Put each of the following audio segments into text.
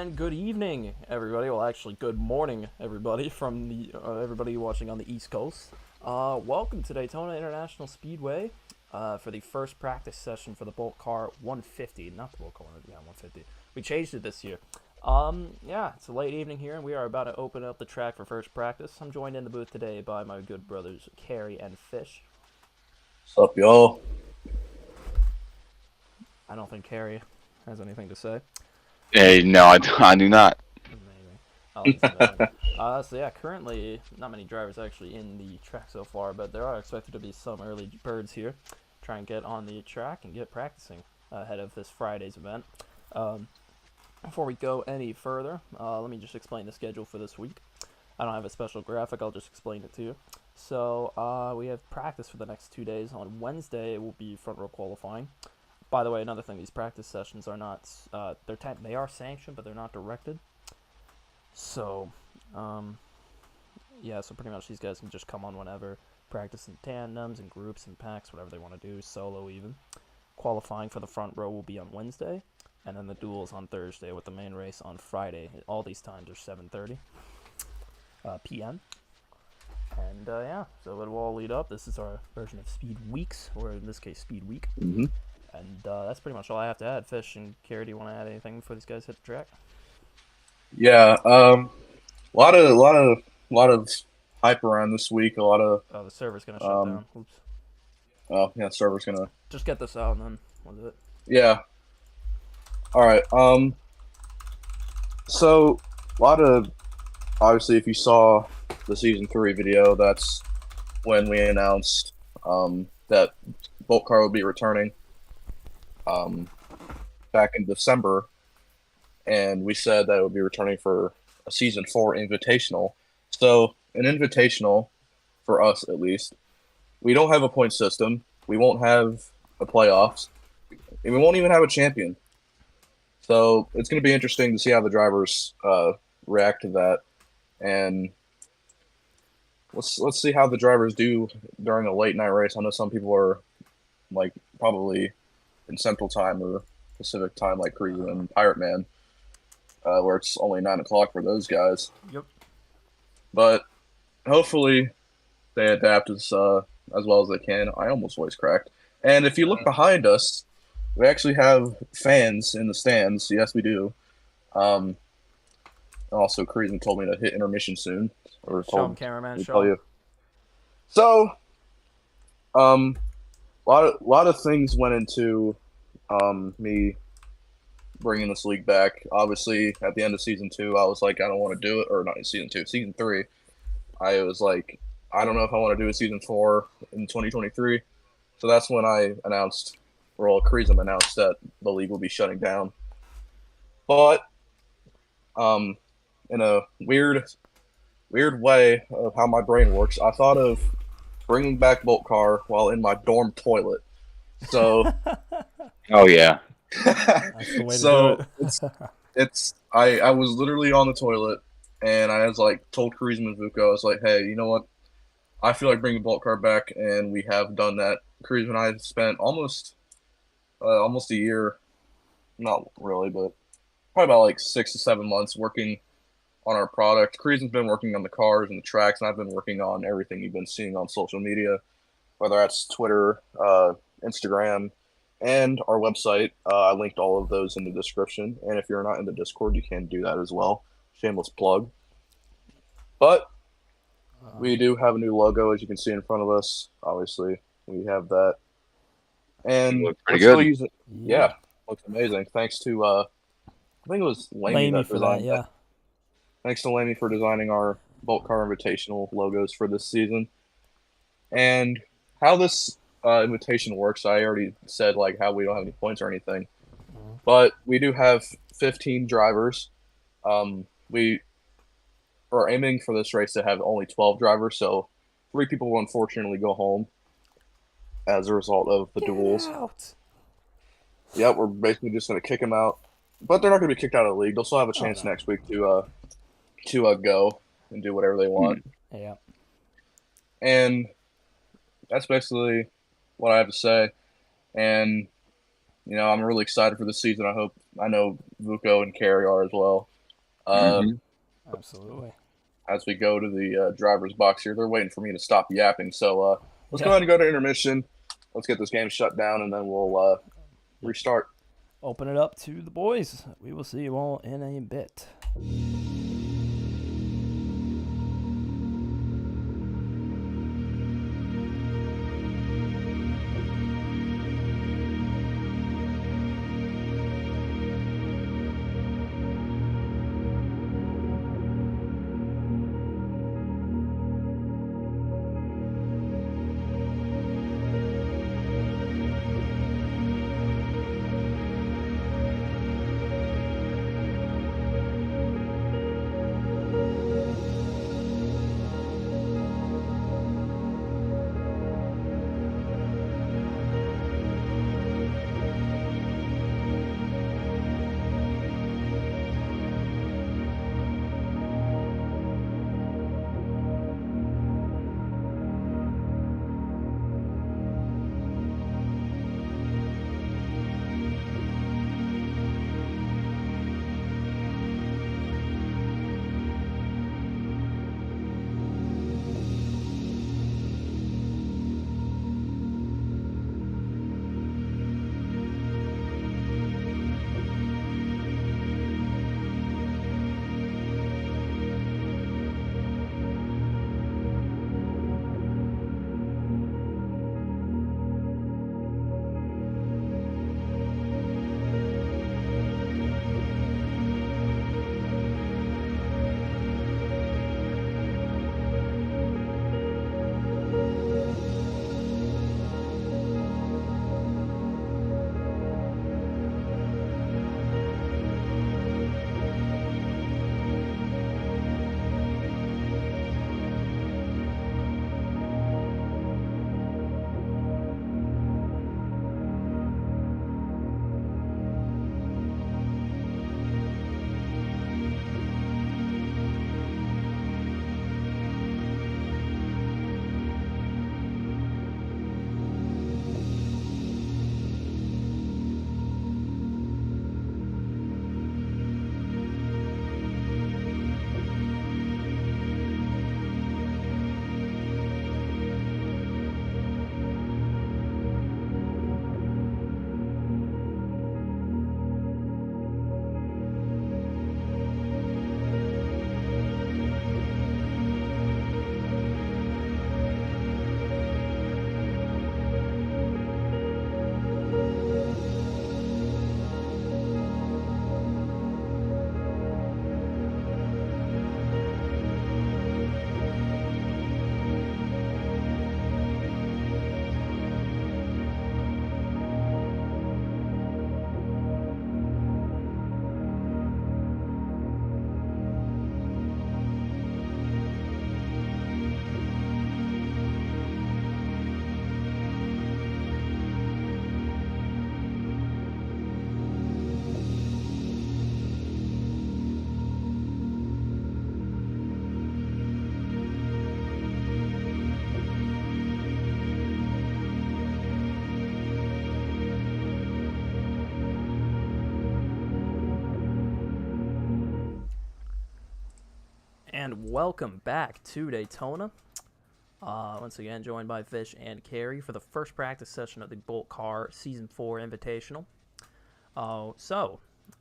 And good evening, everybody. Well, actually, good morning, everybody, from the everybody watching on the East Coast. Welcome to Daytona International Speedway for the first practice session for the BOLTCAR 150. Not the BOLTCAR 150. We changed it this year. Yeah, it's a late evening here, and we are about to open up the track for first practice. I'm joined in the booth today by my good brothers, Carrie and Fish. What's up, y'all? I don't think Carrie has anything to say. Hey, no, I do not. Amazing. Oh, that's amazing. So yeah, currently not many drivers actually in the track so far, but there are expected to be some early birds here. Try and get on the track and get practicing ahead of this Friday's event. Um, Before we go any further, let me just explain the schedule for this week. I don't have a special graphic, I'll just explain it to you. So we have practice for the next 2 days. On Wednesday, it will be front row qualifying. By the way, another thing, these practice sessions are not, they are sanctioned, but they're not directed. So, yeah, so pretty much these guys can just come on whenever, practice in tandems and groups and packs, whatever they want to do, solo even. Qualifying for the front row will be on Wednesday, and then the duels on Thursday with the main race on Friday. All these times are 7:30 p.m. And yeah, so it will all lead up. This is our version of Speed Weeks, or in this case, Speed Week. Mm-hmm. And that's pretty much all I have to add. Fish and Carrie, do you want to add anything before these guys hit the track? Yeah, lot of hype around this week. A lot of, Oh, the server's gonna shut down. Oops. oh yeah, server's gonna. Just get this out and then we'll do it. Yeah. All right. So a lot of, obviously, if you saw the season 3 video, that's when we announced that BOLTCAR would be returning. Back in December, and we said that it would be returning for a season 4 invitational. So an invitational, for us at least, we don't have a point system. We won't have a playoffs, and we won't even have a champion. So it's going to be interesting to see how the drivers react to that, and let's see how the drivers do during a late night race. I know some people are like probably in Central Time or Pacific Time, like Cruiser and Pirate Man, where it's only 9 o'clock for those guys. Yep. But hopefully they adapt as well as they can. I almost voice cracked. And if you look behind us, we actually have fans in the stands. Yes, we do. Also, Cruiser told me to hit intermission soon. Or Show told him, cameraman. me to Show tell him. you. So, lot of things went into me bringing this league back. Obviously, at the end of season 2, I was like, I don't want to do it, or not season 2, season 3. I was like, I don't know if I want to do a season 4 in 2023. So that's when I announced, or Creasum announced that the league will be shutting down. But in a weird way of how my brain works, I thought of bringing back BOLTCAR while in my dorm toilet. So, Oh yeah. That's the way to so do I was literally on the toilet, and I was like told Karizma and Vuko, I was like, hey, you know what? I feel like bringing BOLTCAR back, and we have done that. Karizma and I spent almost a year, not really, but probably about like 6 to 7 months working on our product. Karizma's been working on the cars and the tracks, and I've been working on everything you've been seeing on social media, whether that's Twitter, Instagram, and our website. I linked all of those in the description. And if you're not in the Discord, you can do that as well. Shameless plug. But we do have a new logo, as you can see in front of us. Obviously, we have that. And Look we're pretty still good. using. Yeah, looks amazing. Thanks to I think it was Lamey Lamey that for that, designed yeah. Thanks to Lamey for designing our BOLTCAR Invitational logos for this season. And how this invitation works, I already said like how we don't have any points or anything, but we do have 15 drivers. We are aiming for this race to have only 12 drivers, so 3 people will unfortunately go home as a result of the duels. Out. Yep, we're basically just going to kick them out, but they're not going to be kicked out of the league. They'll still have a chance no. next week to go and do whatever they want. Yeah. And that's basically what I have to say. And I'm really excited for this season. I know Vuko and Carrie are as well. Mhm. Absolutely. As we go to the driver's box here, they're waiting for me to stop yapping. So let's go Yeah. ahead and go to intermission. Let's get this game shut down, and then we'll Yep. restart. Open it up to the boys. We will see you all in a bit. And welcome back to Daytona. Once again, joined by Fish and Carrie for the first practice session of the BOLTCAR Season 4 Invitational. So,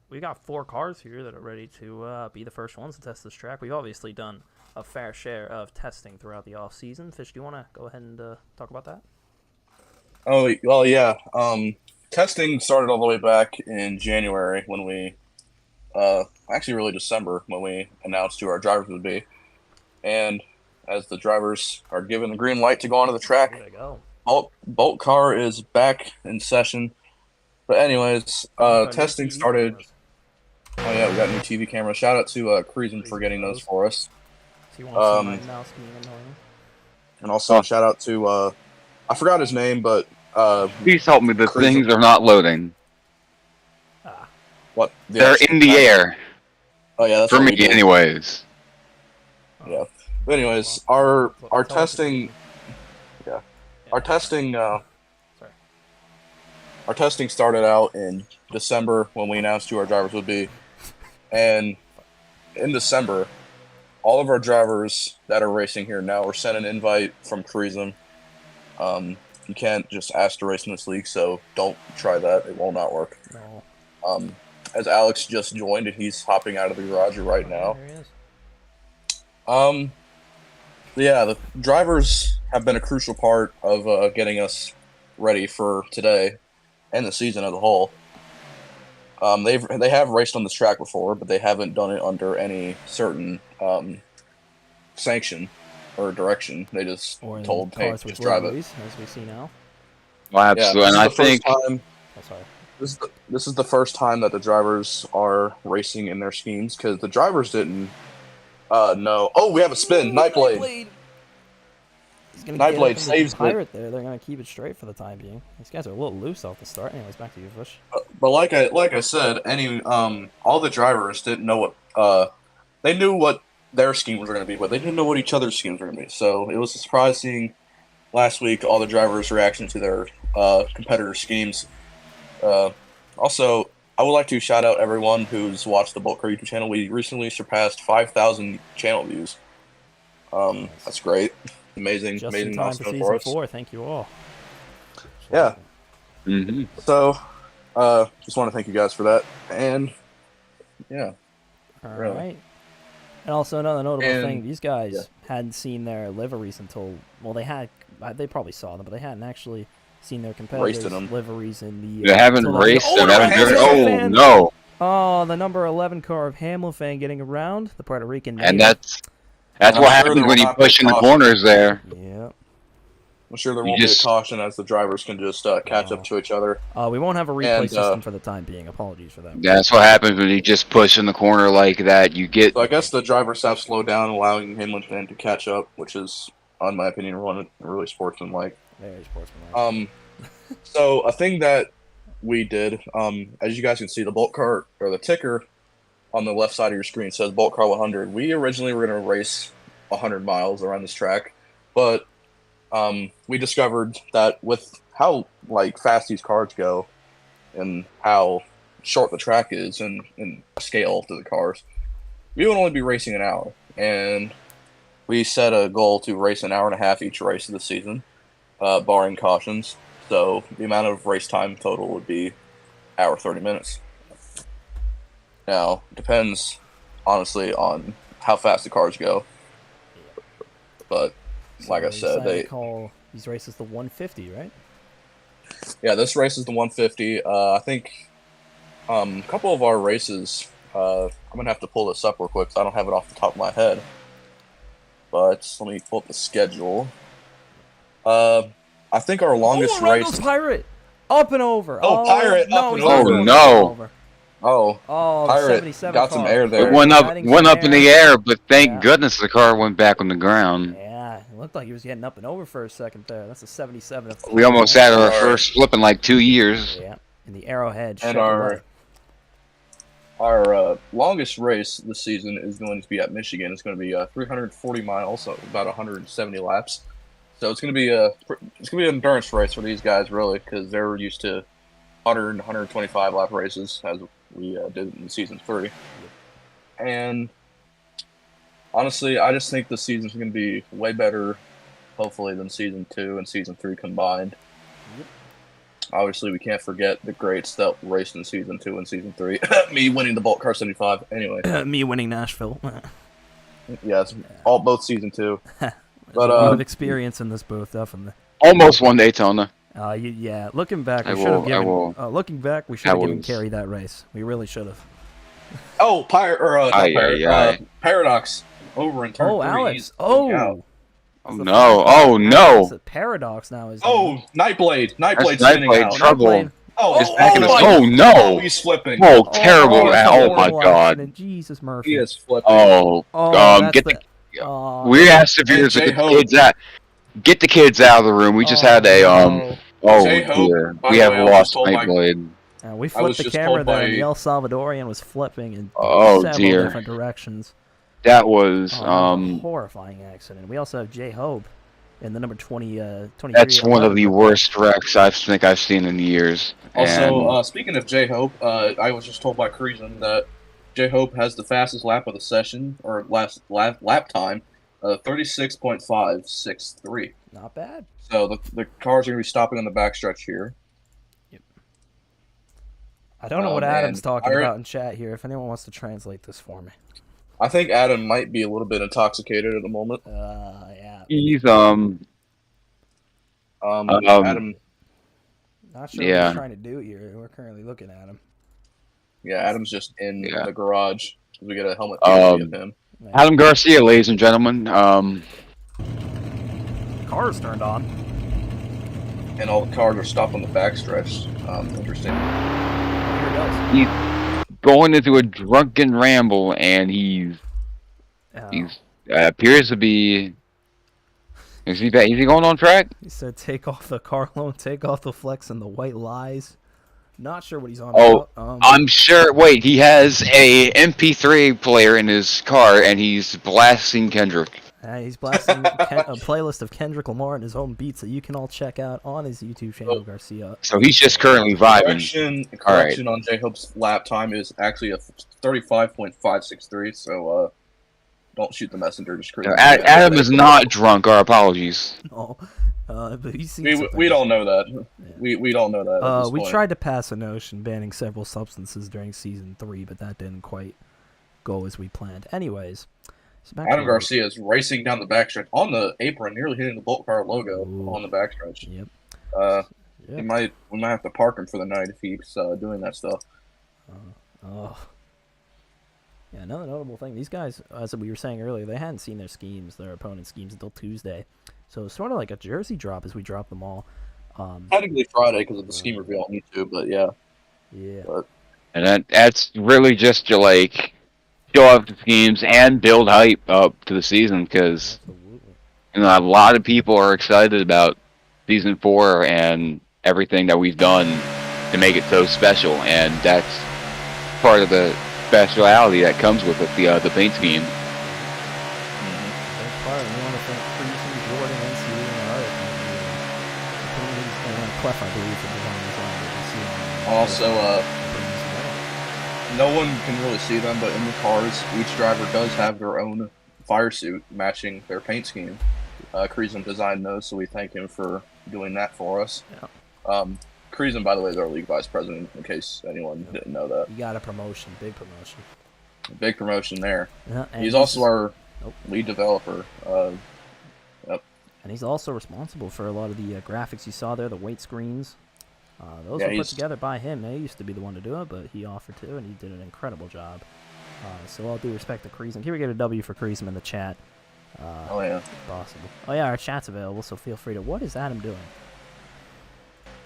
we got 4 cars here that are ready to be the first ones to test this track. We've obviously done a fair share of testing throughout the off-season. Fish, do you want to go ahead and talk about that? Oh, well, yeah. Testing started all the way back in January when we, actually really December when we announced who our drivers would be. And as the drivers are given the green light to go onto the track, Here they go. Bolt Car is back in session. But anyways, testing started. Cameras. Oh yeah, we got new TV cameras. Shout out to Creason for getting those for us. So you want to see my mouse being annoying? And also shout out to I forgot his name, but Please help me. The Creason. things are not loading. What? They're in the air. Oh yeah, that's for what me, we did. anyways. Yeah. But anyways, our testing. Yeah. Our testing. Our testing started out in December when we announced who our drivers would be, and in December, all of our drivers that are racing here now are sent an invite from Cruisem. You can't just ask to race in this league, so don't try that. It will not work. No. As Alex just joined and he's hopping out of the garage right now. There he is. Yeah, the drivers have been a crucial part of getting us ready for today and the season as a whole. They have raced on this track before, but they haven't done it under any certain sanction or direction. They just told, hey, Cars with just drive it. liveries, as we see now. Well, absolutely. And I think Oh, sorry. This is the first time that the drivers are racing in their schemes, because the drivers didn't know. Oh, we have a spin. Nightblade. He's gonna Nightblade get saves pirate there. They're gonna keep it straight for the time being. These guys are a little loose off the start. Anyways, back to you, Fish. But like I said, all the drivers didn't know what they knew what their schemes were going to be, but they didn't know what each other's schemes were going to be. So it was surprising last week all the drivers' reaction to their competitor schemes. Also, I would like to shout out everyone who's watched the BOLTCAR YouTube channel. We recently surpassed 5,000 channel views. That's great. Amazing, Just amazing in time for milestone season for us. 4. Thank you all. Yeah. Mhm. So, just want to thank you guys for that. And, yeah. All Really. right. And also another notable And- thing: these guys yeah. hadn't seen their liveries until they probably saw them, but they hadn't actually seen their competitors' them. liveries in the. They haven't until raced oh, them. no, Haven't driven. Hamilton Oh fan. no! Oh, the number 11 car of Hamilton getting around the Puerto Rican. And native. that's I'm what sure happens there when will you not be push in the caution. corners there. Yeah. I'm sure there You won't just- be a caution as the drivers can just catch up to each other. We won't have a replay And, system for the time being. Apologies for that. That's what happens when you just push in the corner like that. You get So I guess the drivers have slowed down, allowing Hamilton to catch up, which is, in my opinion, really sportsmanlike. Very sportsmanlike. So a thing that we did, as you guys can see, the BOLTCAR or the ticker on the left side of your screen says BOLTCAR 100. We originally were going to race 100 miles around this track, but we discovered that with how fast these cars go and how short the track is and scale to the cars, we would only be racing an hour. And we set a goal to race an hour and a half each race of the season, barring cautions. So the amount of race time total would be hour 30 minutes. Now, it depends, honestly, on how fast the cars go. But like I said, they call these races the 150, right? yeah, this race is the 150. I think a couple of our races. I'm gonna have to pull this up real quick because I don't have it off the top of my head. But let me pull up the schedule. I think our longest race. Pirate up and over. Oh, Pirate no, up and he's not over. going No. over. Oh, Oh, the Pirate 77 got some car. air there. it went up Adding went some up in the air, but thank Yeah. goodness the car went back on the ground. Yeah, it looked like he was getting up and over for a second there. That's a 77. We almost had our Alright. first flip in like 2 years. Yeah, in the Arrowhead. And Chevrolet. our longest race this season is going to be at Michigan. It's going to be 340 miles, so about 170 laps. So it's going to be an endurance race for these guys, really, because they're used to 100 and 125 lap races as we did in season 3. And honestly, I just think this season's going to be way better, hopefully, than season 2 and season 3 combined. Yep. Obviously, we can't forget the greats that raced in season 2 and season 3. Me winning the BOLTCAR 75. Anyway, Me winning Nashville. yes, both season 2. But a lot of experience in this booth, definitely. Almost won Daytona. Yeah. Looking back, I we should have will- I given. will- Looking back, we should I have given was- Kerry that race. We really should have. Oh, Paradox over in turn 3. Alex. He's Oh. out. Oh no! Oh no! It's a Paradox now. Is Oh, Nightblade. Nightblade's That's spinning Nightblade. out. Trouble. Nightblade. Oh, It's back in his. my- Oh no! he's flipping. Oh, terrible! that's Oh, a my horrible god! accident. Jesus Murphy. He is flipping. Oh, that's get the. we asked the viewers to J get the Hope. kids out. Get the kids out of the room. We just had a J Hope, dear. by We the have way, I was lost told by- Nightblade. We I was flipped the just camera told there, by- and the El Salvadorian was flipping in Oh, several dear. different directions. That was That was a horrifying accident. We also have J Hope in the number 20. 23 that's one of the 11. worst wrecks I think I've seen in years. Also, And speaking of J Hope, I was just told by Creason that J-Hope has the fastest lap of the session, or last lap time, 36.563. Not bad. So the cars are going to be stopping on the backstretch here. Yep. I don't know what Adam's and talking about in chat here. If anyone wants to translate this for me. I think Adam might be a little bit intoxicated at the moment. Yeah. He's Adam. Not sure what he's trying to do here. We're currently looking at him. Yeah, Adam's just in the garage. We get a helmet of him. Adam Garcia, ladies and gentlemen. Car's turned on. And all the cars are stopped on the backstretch. Interesting. Here it goes. He's going into a drunken ramble, and he's appears to be. Is he going on track? He said, "Take off the car loan, take off the flex and the white lies." Not sure what he's on about. I'm sure. Wait, he has a MP3 player in his car, and he's blasting Kendrick. He's blasting a playlist of Kendrick Lamar and his own beats that you can all check out on his YouTube channel, Garcia. So he's just currently vibing. Correction on J-Hope's lap time is actually a 35.563. So don't shoot the messenger. Just Adam is not drunk. Our apologies. No. But we don't know that. Yeah. We don't know that. We tried to pass a notion banning several substances during season 3, but that didn't quite go as we planned. Anyways, Adam Garcia is racing down the backstretch on the apron, nearly hitting the BOLTCAR logo on the backstretch. Yep. We might have to park him for the night if he's doing that stuff. Yeah, another notable thing. These guys, as we were saying earlier, they hadn't seen their opponent's schemes until Tuesday. So it's sort of like a jersey drop as we drop them all. Technically Friday because of the scheme reveal on YouTube, but yeah. Yeah. And that's really just to show off the schemes and build hype up to the season because a lot of people are excited about season 4 and everything that we've done to make it so special, and that's part of the speciality that comes with it, the paint scheme. Also, no one can really see them, but in the cars, each driver does have their own fire suit matching their paint scheme. Kreisman designed those, so we thank him for doing that for us. Yeah. Kreisman, by the way, is our league vice president, in case anyone didn't know that. You got a promotion, big promotion. Big promotion there. Yeah, he's also our lead developer. And he's also responsible for a lot of the graphics you saw there, the weight screens. Those were put together by him. He used to be the one to do it, but he offered to, and he did an incredible job. So all due respect to Kreisman. Here we get a W for Kreisman in the chat. Oh, yeah. If possible. Oh, yeah, our chat's available, so feel free to... What is Adam doing?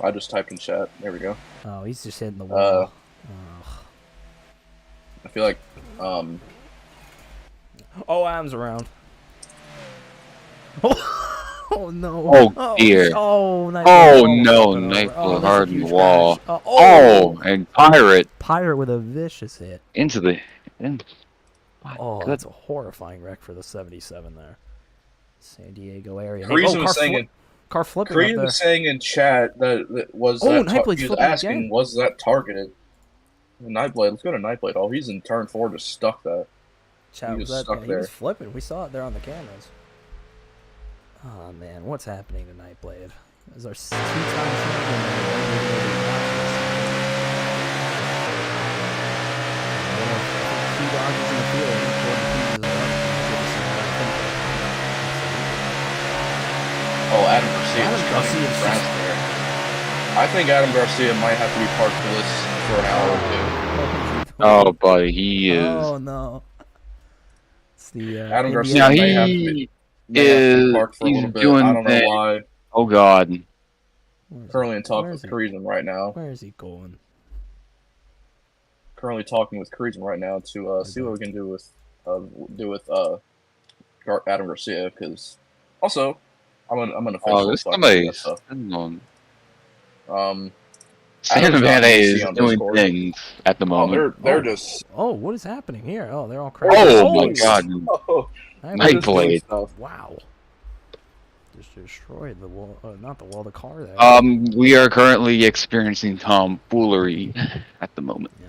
I just typed in chat. There we go. Oh, he's just hitting the wall. I feel like... Oh, Adam's around. Oh, no. Oh, dear. Oh, no. Knife hard in the wall. And Pirate. Pirate with a vicious hit. Into the... that's a horrifying wreck for the 77 there. San Diego area. Car flipping Creed was saying in chat that was Nightblade's he was asking, again? Was that targeted? Nightblade, let's go to Nightblade. Oh, he's in turn 4, just stuck that. Chat, he was flipping. We saw it there on the cameras. Oh, man, what's happening to Nightblade? As our 2-time champion. Two dodges in the field. Oh, Adam Garcia is coming from France there. I think Adam Garcia might have to be parked for this for an hour or 2. Oh, buddy, he is. Oh, no. It's the, Adam Garcia may have to be parked for a little bit. I don't know why. Oh, God. Currently in talk with Kreisman right now. Where is he going? Currently talking with Kreisman right now to see what we can do with Adam Garcia, because also I'm an official. Somebody's Santa Verde is doing things at the moment. They're just. Oh, what is happening here? Oh, they're all crazy. Oh my God! Nightblade. Wow. Just destroyed the wall. Not the wall, the car there. We are currently experiencing tomfoolery at the moment. Yeah.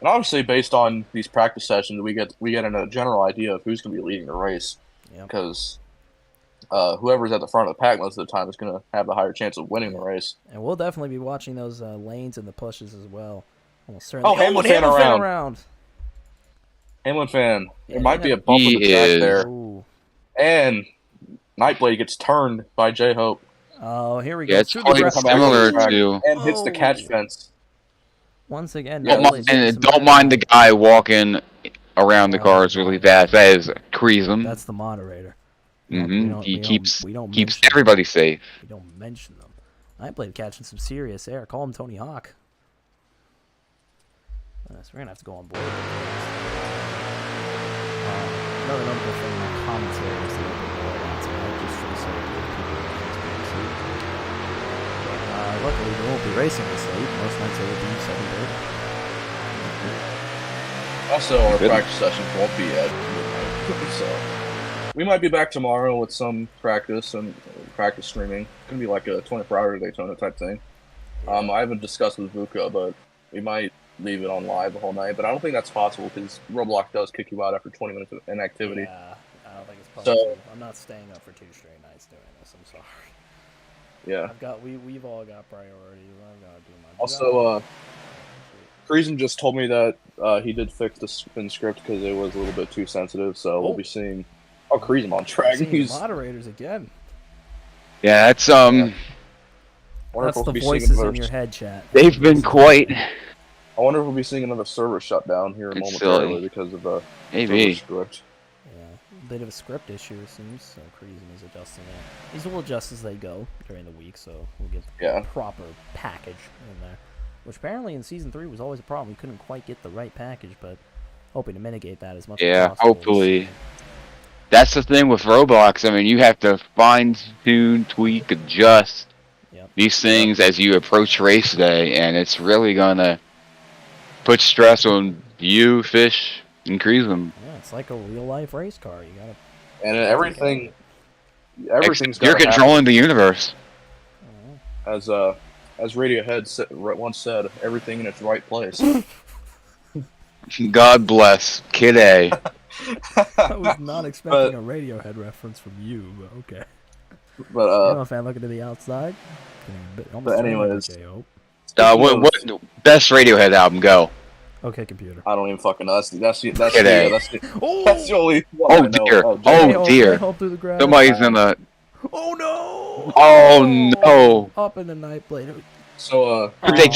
And obviously, based on these practice sessions, we get a general idea of who's going to be leading the race. Yep. Because whoever's at the front of the pack most of the time is going to have the higher chance of winning the race. And we'll definitely be watching those lanes and the pushes as well. Almost certainly. Oh, Hamlin fan around. Hamlin fan. Yeah, There might be a bump in the track there. Ooh. And Nightblade gets turned by J-Hope. Oh, here we go. Yeah, it's quite similar to. And hits the catch fence. Once again, Don't mind the guy walking around the cars really fast. That is Creasem. That's the moderator. He keeps everybody safe. We don't mention them. Nightblade catching some serious air. Call him Tony Hawk. So we're gonna have to go on board. Another notable thing on commentary is the open board tonight, just for the sake of people to see. Luckily, we won't be racing this late. Most nights it will be 7:30. Also, our practice sessions won't be at midnight, so we might be back tomorrow with some practice and practice streaming. It's gonna be like a 24-hour Daytona type thing. I haven't discussed with Vuka, but we might leave it on live the whole night. But I don't think that's possible because Roblox does kick you out after 20 minutes of inactivity. Yeah, I don't think it's possible. So, I'm not staying up for 2 straight nights doing this. I'm sorry. Yeah. We've all got priorities. I've got to do my job. Also, Creasem just told me that he did fix the spin script because it was a little bit too sensitive. So we'll be seeing Creasem on track. He's moderators again. Yeah, that's That's the voices in your head, chat. They've been quite. I wonder if we'll be seeing another server shutdown here momentarily because of the server script. Yeah, a bit of a script issue, it seems. So Creasem is adjusting it. These will adjust as they go during the week, so we'll get the proper package in there. Which apparently in Season 3 was always a problem. We couldn't quite get the right package, but hoping to mitigate that as much as possible. Yeah, hopefully. That's the thing with Roblox. I mean, you have to fine-tune, tweak, adjust these things as you approach race day, and it's really going to put stress on you, Fish, and Creasem. Yeah, it's like a real-life race car. You gotta. And everything's you're controlling the universe. As Radiohead once said, everything in its right place. God bless Kid A. I was not expecting a Radiohead reference from you, but okay. But I'm a fan looking to the outside. But anyways, what best Radiohead album? Go. Okay, computer. I don't even fucking know. That's the only one I know. Dear. Somebody's in the. Oh no! Oh no! Up in the Nightblade. So they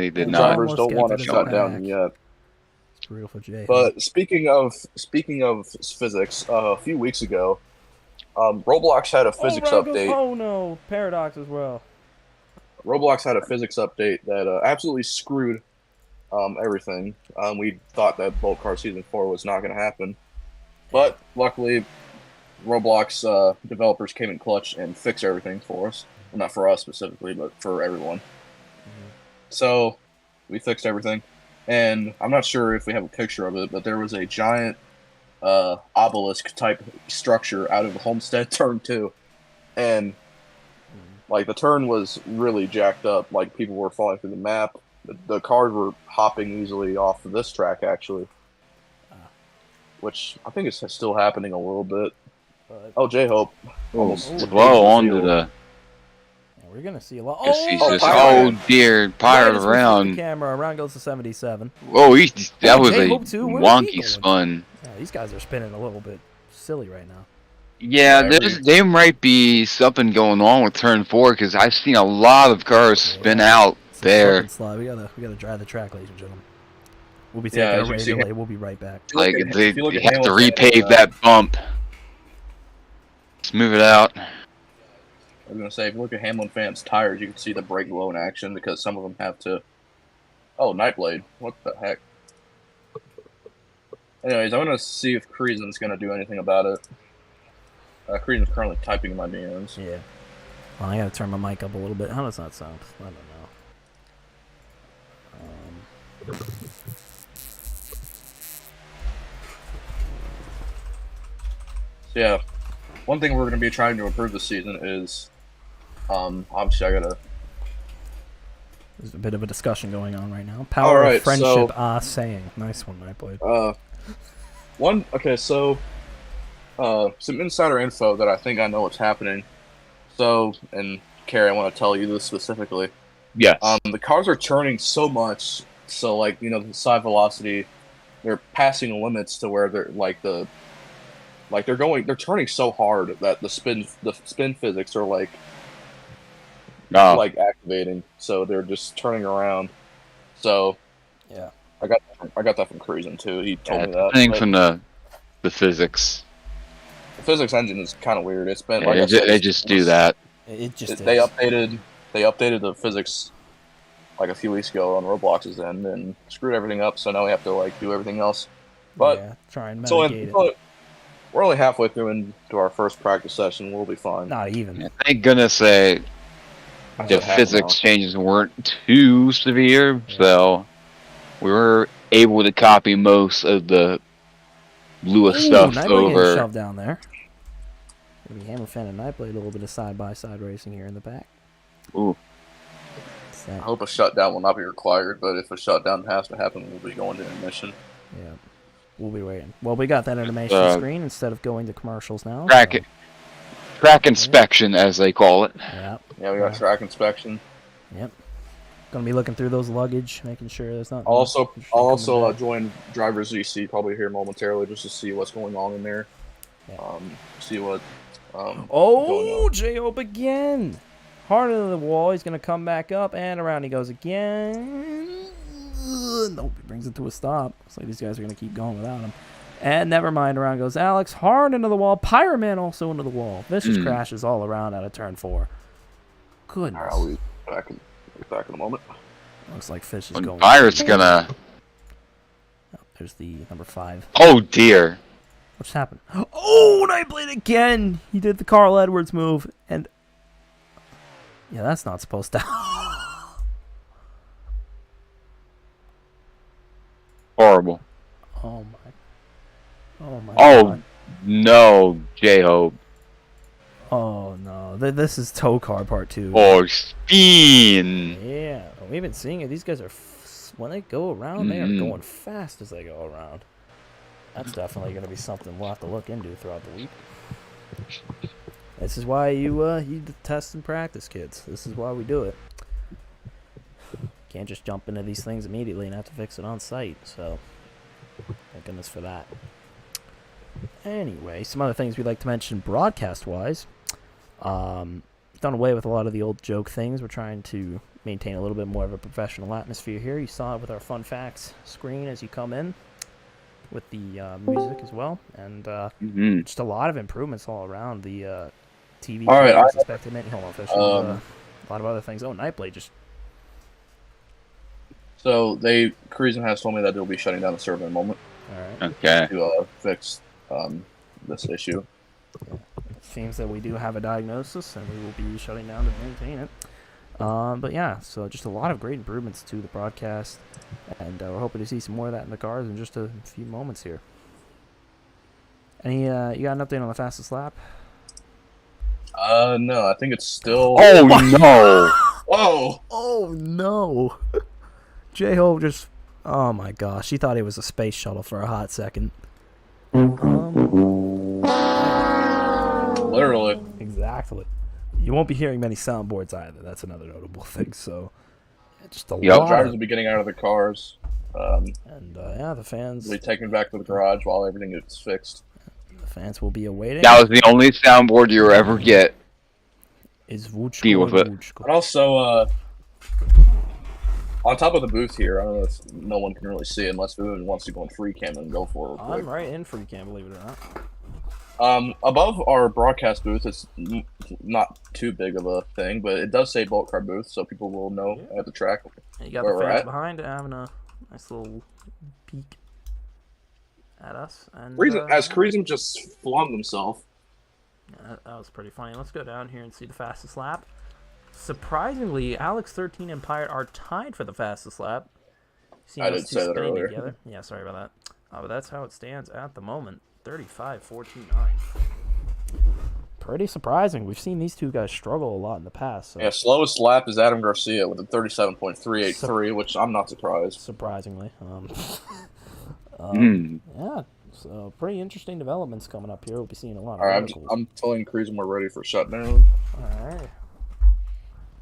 did not. Drivers don't want to shut down yet. It's real for Jay. But speaking of physics, a few weeks ago, Roblox had a physics update. Oh no! Paradox as well. Roblox had a physics update that absolutely screwed everything. We thought that BOLTCAR Season 4 was not going to happen. But luckily, Roblox developers came in clutch and fixed everything for us. Well, not for us specifically, but for everyone. So we fixed everything. And I'm not sure if we have a picture of it, but there was a giant obelisk-type structure out of the Homestead Turn 2. And like the turn was really jacked up. Like people were falling through the map. The cars were hopping easily off of this track, actually. Which I think is still happening a little bit. Oh, J-Hope. Well, onto the... We're going to see a lot. Oh dear, pirate around. Camera around goes to 77. Oh, that was a wonky spun. Yeah, these guys are spinning a little bit silly right now. Yeah, there might be something going on with Turn 4 because I've seen a lot of cars spin out there. We gotta drive the track, ladies and gentlemen. We'll be taking a radio delay. We'll be right back. Like they have to repave that bump. Let's move it out. I was gonna say, if you look at Hamlin fans' tires, you can see the brake glow in action because some of them have to. Oh, Nightblade! What the heck? Anyways, I'm gonna see if Creasem's gonna do anything about it. Creasem's currently typing in my DMs. Yeah. Well, I gotta turn my mic up a little bit. How does that sound? I don't know. So yeah, one thing we're going to be trying to improve this season is, obviously I gotta There's a bit of a discussion going on right now. Power All right, of friendship, so saying. Nice one, Nightblade. Some insider info that I think I know what's happening. So, and Carrie, I want to tell you this specifically. Yes. The cars are turning so much, so like the side velocity, they're passing limits to where they're they're turning so hard that the spin physics are like activating, so they're just turning around. So yeah, I got that from Cruising too. He told me that. Thing from the physics. The physics engine is kind of weird. It's been They just do that. It just they updated the physics like a few weeks ago on Roblox's end and screwed everything up. So now we have to like do everything else. But yeah, try and mitigate it. We're only halfway through into our first practice session. We'll be fine. Not even. Yeah, thank goodness the physics changes weren't too severe, so we were able to copy most of the Lewis stuff over. Shoved down there. Gonna be Hammer Fan and Nightblade, a little bit of side-by-side racing here in the back. Ooh. I hope a shutdown will not be required, but if a shutdown has to happen, we'll be going to intermission. Yeah, we'll be waiting. Well, we got that animation screen instead of going to commercials now. Track inspection, as they call it. Yep. Yeah, we got track inspection. Yep. Gonna be looking through those luggage, making sure there's not. I'll also join Driver's ZC probably here momentarily just to see what's going on in there. Yeah. See what. J-Hope again. Hard into the wall. He's gonna come back up and around he goes again. Nope, he brings it to a stop. Looks like these guys are gonna keep going without him. And never mind, around goes Alex. Hard into the wall. Pyroman also into the wall. Vicious crashes all around out of turn 4. Goodness. All right, I'll be back in a moment. Looks like Fish is going. Fire's gonna. Oh, there's the number 5. Oh dear. What's happened? Oh, Nightblade again. He did the Carl Edwards move, and yeah, that's not supposed to. Horrible. Oh my God. No, J-Hope. Oh no, this is tow car part 2. Or spin. Yeah, we've been seeing it. These guys are when they go around, they are going fast as they go around. That's definitely going to be something we'll have to look into throughout the week. This is why you test and practice, kids. This is why we do it. Can't just jump into these things immediately and have to fix it on site. So, thank goodness for that. Anyway, some other things we'd like to mention broadcast-wise. Done away with a lot of the old joke things. We're trying to maintain a little bit more of a professional atmosphere here. You saw it with our fun facts screen as you come in, with the music as well, and just a lot of improvements all around the TV. All right, a lot of other things. Oh, Nightblade just. So Cruising has told me that they'll be shutting down the server in a moment. All right. Okay. To fix this issue. It seems that we do have a diagnosis, and we will be shutting down to maintain it. But yeah, so just a lot of great improvements to the broadcast, and we're hoping to see some more of that in the cars in just a few moments here. Any you got an update on the fastest lap? No, I think it's still. Oh no! Whoa! Oh no! J-Ho just. Oh my gosh, he thought he was a space shuttle for a hot second. Literally. Exactly. You won't be hearing many soundboards either. That's another notable thing. So, just a lot. Drivers will be getting out of the cars. The fans will be taken back to the garage while everything gets fixed. The fans will be awaiting. That was the only soundboard you'll ever get. Is Vuchko, deal with it. And also, on top of the booth here, I don't know if no one can really see it unless Vivian wants to go in free cam and go for it. I'm right in free cam, believe it or not. Above our broadcast booth, it's not too big of a thing, but it does say BOLTCAR booth, so people will know at the track. You got the fans behind having a nice little peek at us. And Cruising just flung himself. Yeah, that was pretty funny. Let's go down here and see the fastest lap. Surprisingly, Alex 13 and Pirate are tied for the fastest lap. I didn't say that earlier. Together. Yeah, sorry about that. But that's how it stands at the moment. 35-14-9. pretty surprising. We've seen these two guys struggle a lot in the past. So Yeah, slowest lap is Adam Garcia with a 37.383, which I'm not surprised. surprisingly, Hmm. yeah. So pretty interesting developments coming up here. We'll be seeing a lot of All right, articles. I'm telling Cruising we're ready for shutdown. All right.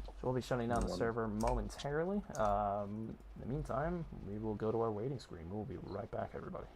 So we'll be shutting down the server momentarily. In the meantime, we will go to our waiting screen. We'll be right back, everybody.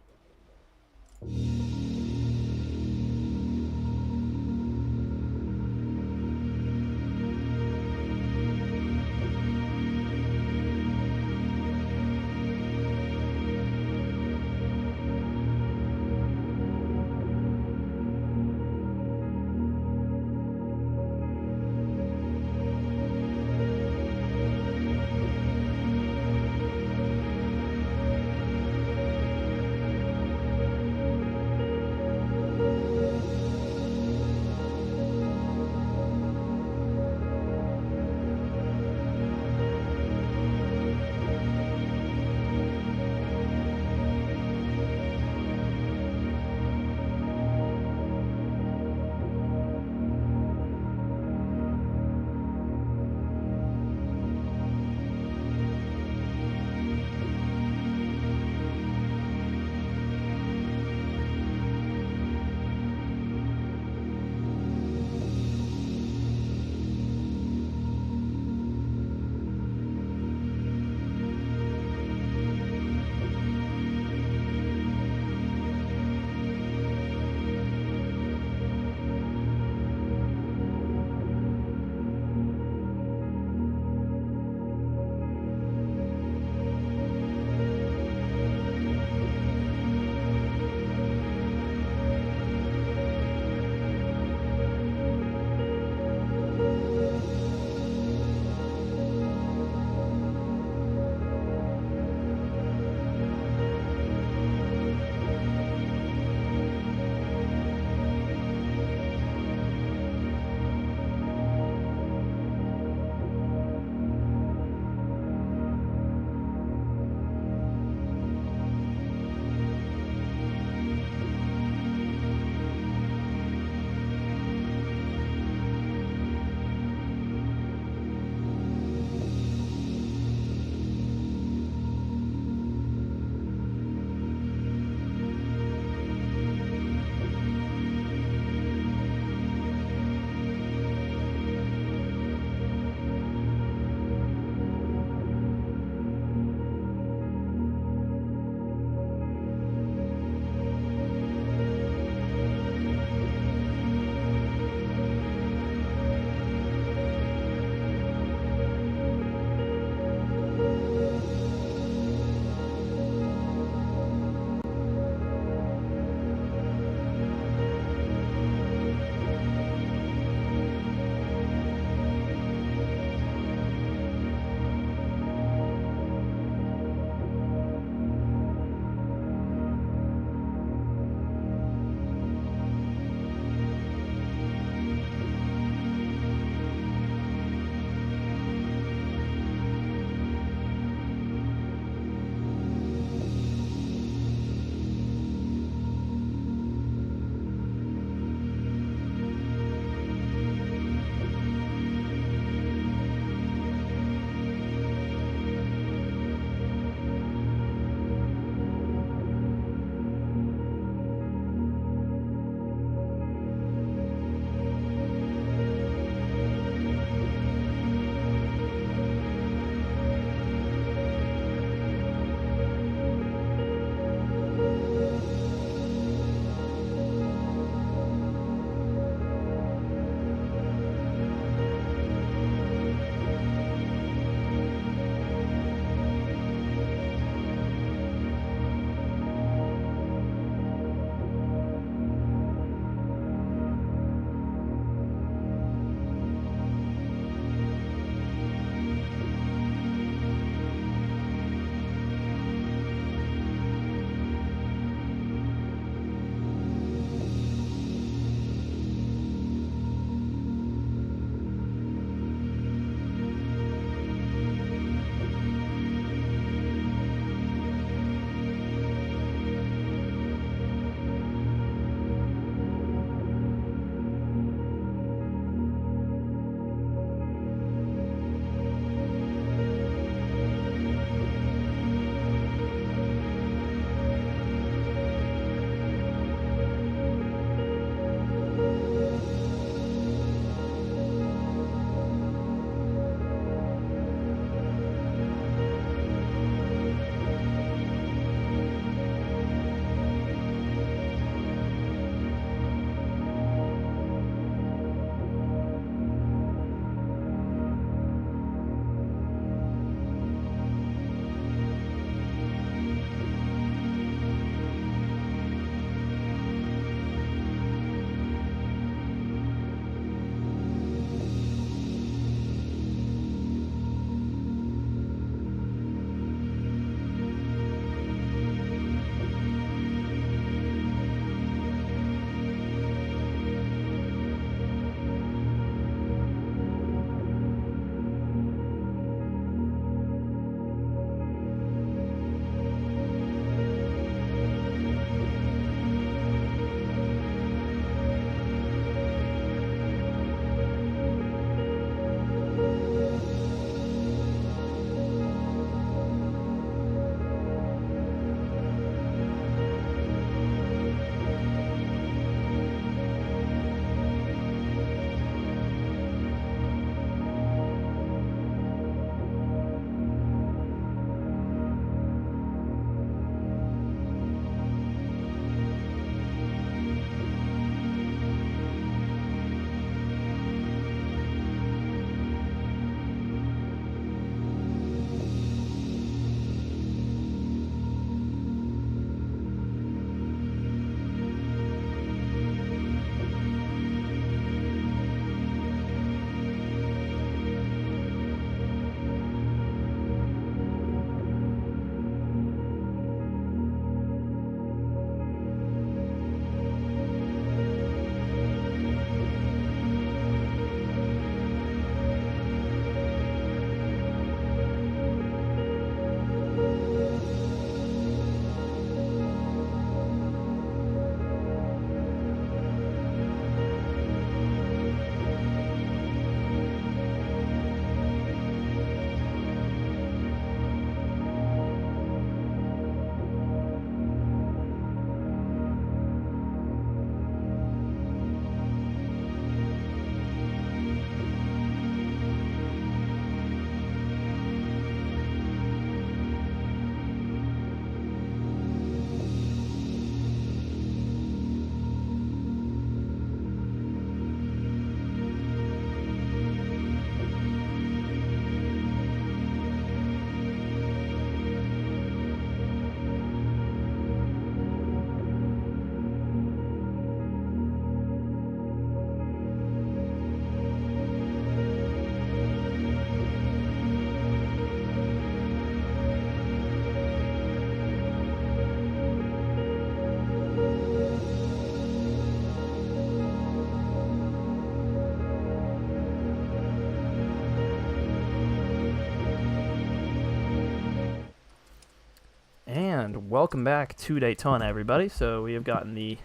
and welcome back to Daytona, everybody. So we have gotten the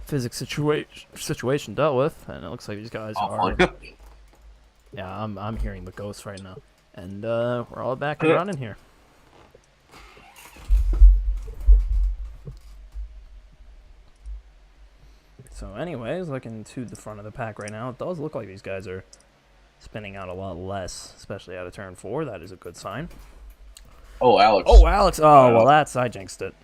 physics situation dealt with, and it looks like these guys are. Yeah, I'm hearing the ghosts right now, and we're all back and running here. So, anyways, looking to the front of the pack right now, it does look like these guys are spinning out a lot less, especially out of turn 4. That is a good sign. Oh, Alex. Oh, Alex. Oh, well, I jinxed it.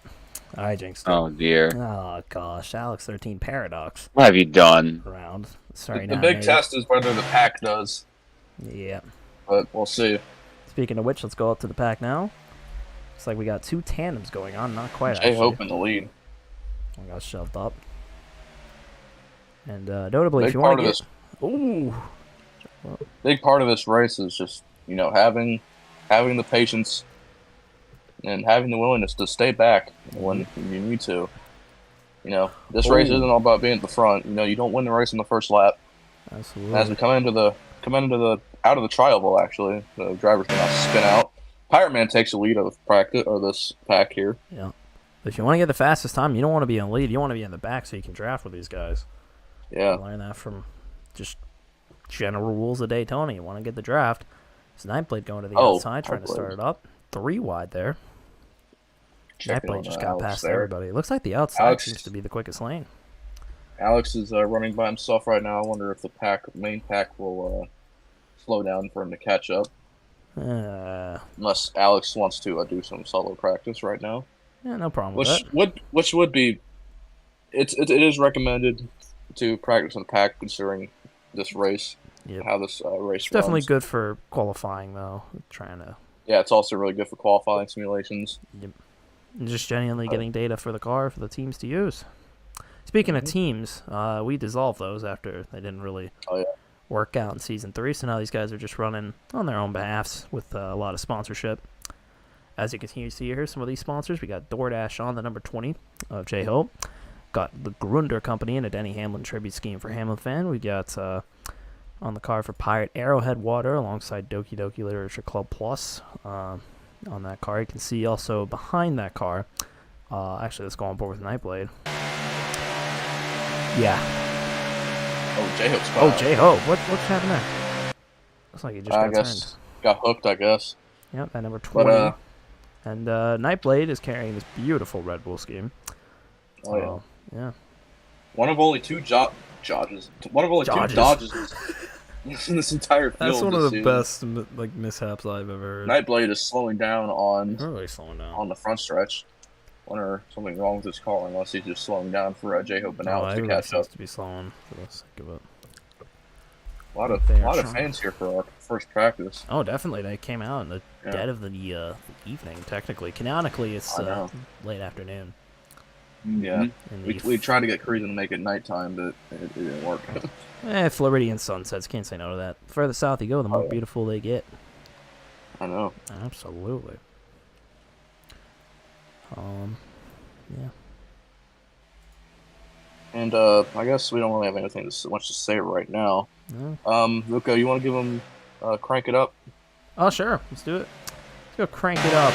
I jinxed it. Oh, dear. Oh, gosh. Alex 13 Paradox. What have you done? Round. Sorry, The big test is whether the pack does. Yeah. But we'll see. Speaking of which, let's go up to the pack now. Looks like we got 2 tandems going on. Not quite, J actually. Hope in the lead. I got shoved up. And notably, if you want to get... Ooh. Big part of this race is just, having the patience and having the willingness to stay back when you need to. This race isn't all about being at the front. You don't win the race in the first lap. Absolutely. As we come into the out of the trial, actually, the driver's gonna spin out. Pirate Man takes the lead of practice or this pack here. Yeah. But if you want to get the fastest time, you don't want to be in the lead. You want to be in the back so you can draft with these guys. Yeah. Learn that from just general rules of Daytona. You want to get the draft. It's Nightblade going to the outside, trying to start it up. 3 wide there. Nightblade just got past everybody. It looks like the outside seems to be the quickest lane. Alex is running by himself right now. I wonder if the main pack will slow down for him to catch up. Unless Alex wants to do some solo practice right now. Yeah, no problem with that. Which would be, it is recommended to practice in the pack considering this race. Yep. How this race It's definitely runs. good for qualifying, though. Trying to. Yeah, it's also really good for qualifying simulations. Yep. And just genuinely getting data for the car for the teams to use. Speaking of teams, we dissolved those after they didn't really work out in Season 3, so now these guys are just running on their own behalfs with a lot of sponsorship. As you continue to see here, some of these sponsors, we got DoorDash on the number 20 of J-Hope. Got the Grunder Company and a Denny Hamlin tribute scheme for Hamlin fan. We got on the car for Pirate Arrowhead Water alongside Doki Doki Literature Club Plus. On that car, you can see also behind that car. Actually, let's go on board with Nightblade. Yeah. Oh, J-Hope's Oh, J-Hope. What's happened there? Looks like he just got turned. Got hooked, I guess. Yep, at number 20. But, and Nightblade is carrying this beautiful Red Bull scheme. Oh, yeah. One of only 2 Dodges. One of only 2 Dodges in this entire field. That's one of the best mishaps I've ever heard. Nightblade is slowing down on really slowing down on the front stretch. Wonder something wrong with his car unless he's just slowing down for J-Hope and Alex to catch up. To be slowing for the sake of it. A lot of fans here for our first practice. Oh, definitely. They came out in the dead of the evening, technically. Canonically, it's late afternoon. Yeah. We tried to get Creedon to make it nighttime, but it didn't work. Floridian sunsets. Can't say no to that. The further south you go, the more beautiful they get. I know. Absolutely. Yeah. And I guess we don't really have anything much to say right now. No. Luca, you want to give him crank it up? Oh, sure. Let's do it. Let's go crank it up.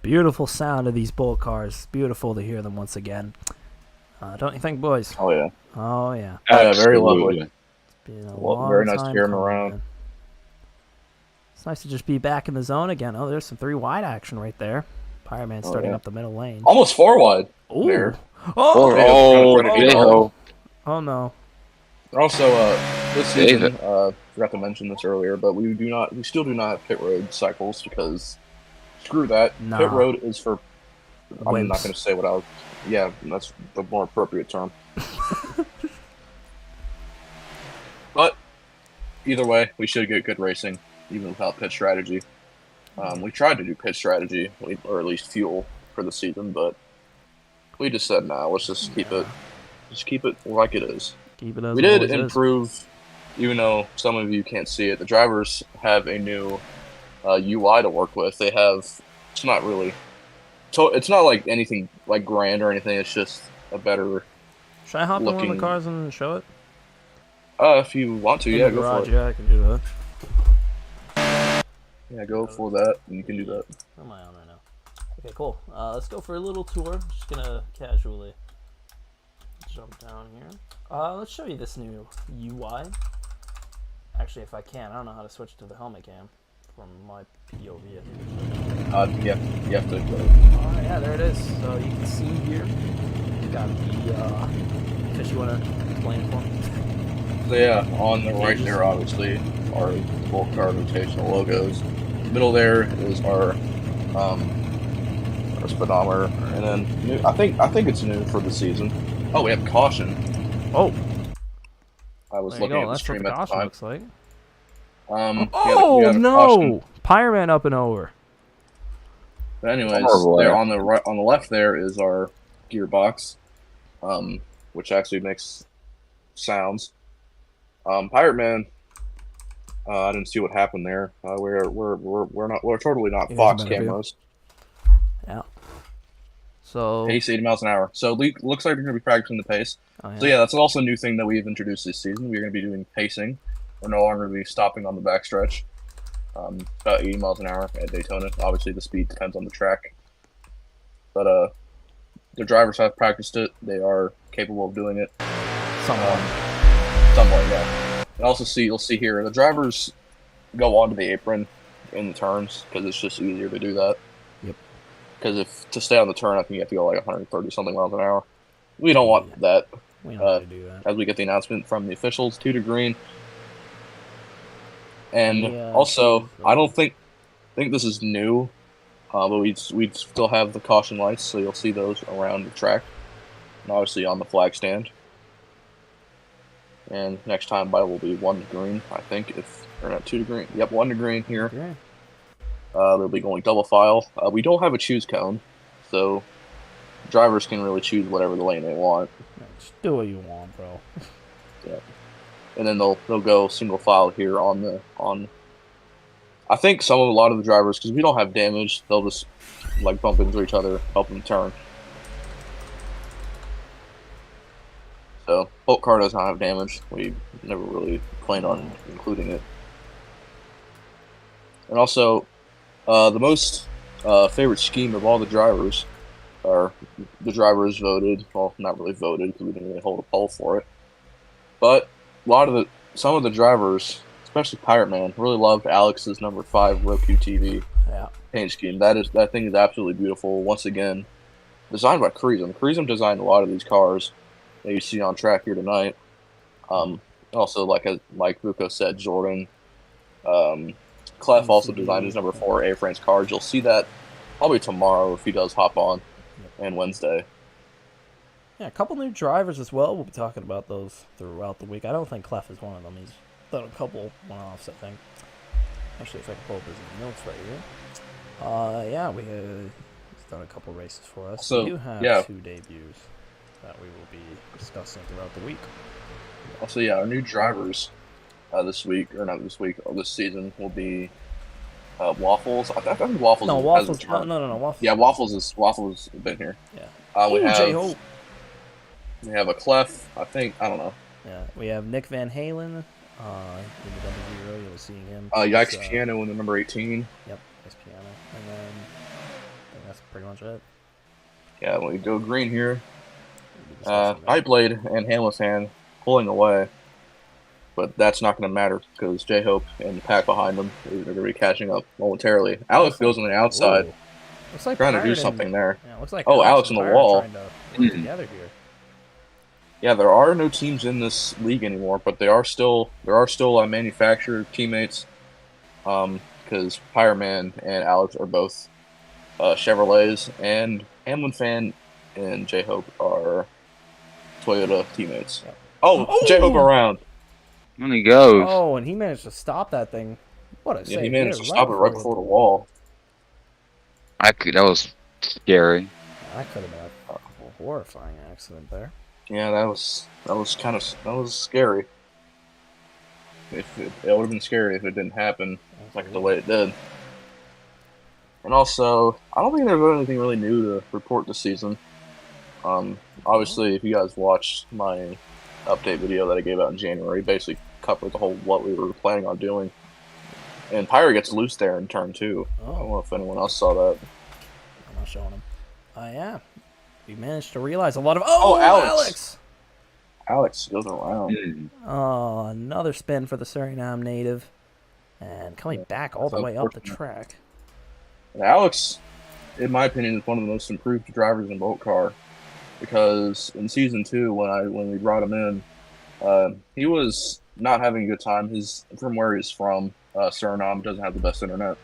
beautiful sound of these Bolt cars. Beautiful to hear them once again. Don't you think, boys? Oh yeah. Oh, yeah. Oh, yeah, very lovely. Absolutely. It's been a Well, long very nice to time hear 'em coming, around. man. It's nice to just be back in the zone again. Oh, there's some 3 wide action right there. Pirate Man starting yeah. up the middle lane. Almost 4 wide. Ooh. There. Oh! J-Hope's gonna Oh, try to beat J-Hope. Oh, no. Also, this Save season, forgot to mention this earlier, but we still do not have pit road cycles because screw that. Nah. Pit road is for. I'm Wimps. not going to say what I was. Yeah, that's the more appropriate term. But either way, we should get good racing, even without pit strategy. We tried to do pit strategy, or at least fuel, for the season, but we just said, nah, let's just keep it like it is. Keep it as We it did always is. improve, even though some of you can't see it. The drivers have a new UI to work with. They have. It's not really. It's not like anything like grand or anything. It's just a better. Should I hop in one of looking- the cars and show it? If you want to, In yeah, the go garage, for it. yeah, I can do that. Yeah, go for that. You can do that. Where am I on right now? Okay, cool. Let's go for a little tour. I'm just gonna casually jump down here. Let's show you this new UI. Actually, if I can, I don't know how to switch to the helmet cam from my POV. Yeah, you have to. Oh yeah, there it is. So you can see here, you got the fish. You wanna explain it for me? So yeah, on the right there, obviously, are BOLTCAR rotational logos. Middle there is our speedometer, and then new, I think it's new for the season. Oh, we have caution. Oh, I was there you looking go. at the That's what stream the at the caution time. looks like. We had a caution. No! Pyroman up and over. But anyways, Horrible, there yeah. on the left there is our gearbox, which actually makes sounds. Pirate Man. I didn't see what happened there. We're totally not Here's Fox a better view. cameras. Yeah. So. Pace 80 miles an hour. So looks like we're going to be practicing the pace. Oh, yeah. So yeah, that's also a new thing that we've introduced this season. We're going to be doing pacing. We're no longer going to be stopping on the backstretch. About 80 miles an hour at Daytona. Obviously, the speed depends on the track. But the drivers have practiced it. They are capable of doing it. Somewhat. Somewhat, yeah. And also, you'll see here, the drivers go onto the apron in the turns because it's just easier to do that. Yep. Because to stay on the turn, I think you have to go like 130 something miles an hour. We don't want that. We don't have to do that. As we get the announcement from the officials, 2 to green. And Yeah, also, I don't think this is new, but we'd still have the caution lights, so you'll see those around the track, and obviously on the flag stand. And next time by will be 1 to green, I think, or not 2 to green. Yep, 1 to green here. Yeah. They'll be going double file. We don't have a choose cone, so drivers can really choose whatever the lane they want. Just do what you want, bro. Yeah. And then they'll go single file here on. I think a lot of the drivers, because we don't have damage, they'll just like bump into each other, help them turn. So BOLTCAR does not have damage. We never really planned on including it. And also, the most favorite scheme of all the drivers are the drivers voted. Well, not really voted because we didn't really hold a poll for it, but some of the drivers, especially Pirate Man, really loved Alex's number 5 Roku TV Yeah. paint scheme. That thing is absolutely beautiful. Once again, designed by Creasem. Creasem designed a lot of these cars that you see on track here tonight. Also, like Vuko said, Jordan, Clef also designed his number 4 A-Frames cars. You'll see that probably tomorrow if he does hop on, and Wednesday. Yeah, a couple new drivers as well. We'll be talking about those throughout the week. I don't think Clef is one of them. He's done a couple one-offs, I think. Actually, if I can pull up his notes right here. Yeah, he's done a couple races for us. So, we do have yeah. 2 debuts that we will be discussing throughout the week. Also, yeah, our new drivers this season will be Waffles. I think Waffles. No, has Waffles. returned. No, Waffles. Yeah, Waffles has been here. Yeah. We Ooh, have J-Hope. we have a Clef. I don't know. Yeah, we have Nick Van Halen in the W0. You'll see him. Yikes Piano in the number 18. Yep, that's Piano. And then I think that's pretty much it. Yeah, we go green here. We'll be discussing that. Nightblade and Hamilton pulling away, but that's not going to matter because J-Hope and the pack behind them are going to be catching up momentarily. Alex goes on the outside, Ooh. Looks like trying to do Pirate something and, there. Yeah, looks like Oh, Alex and on the Pirate wall. trying to work Mm. together here. Yeah, there are no teams in this league anymore, but there are still manufacturer teammates. Because Pyroman and Alex are both Chevrolets, and Hamlin Fan and J Hope are Toyota teammates. Yep. Oh, J Hope around. When he goes. Oh, and he managed to stop that thing. What a Yeah, save he managed to here, stop it right before the wall. That was scary. That could have been a horrifying accident there. Yeah, that was scary. It would have been scary if it didn't happen like the way it did. And also, I don't think there's anything really new to report this season. Obviously, if you guys watched my update video that I gave out in January, basically covered the whole what we were planning on doing. And Pyre gets loose there in turn 2. I don't know if anyone else saw that. I'm not showing him. Yeah. We managed to realize a lot of... Oh, Alex! Alex! Alex goes around. Mm. Oh, another spin for the Suriname native. And coming back all the way up the track. And Alex, in my opinion, is one of the most improved drivers in BOLTCAR. Because in Season 2, when we brought him in, he was not having a good time. From where he's from, Suriname doesn't have the best internet.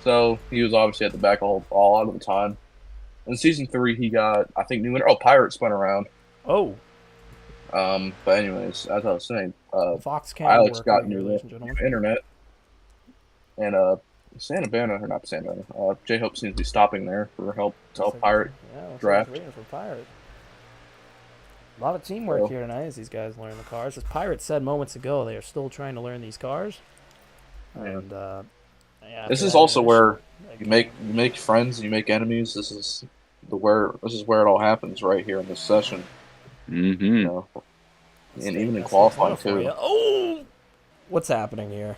So he was obviously at the back all out of the time. In Season 3, he got, I think, Pirate spun around. Oh. But anyways, as I was saying, Fox Alex got here, new ladies and gentlemen. internet. And J-Hope seems to be stopping there to help Pirate draft. For Pirate. A lot of teamwork here tonight as these guys learn the cars. As Pirate said moments ago, they are still trying to learn these cars. And this is also where you make friends, you make enemies. This is where it all happens right here in this session. Mm-hmm. You know, and even in qualifying too. Oh, what's happening here?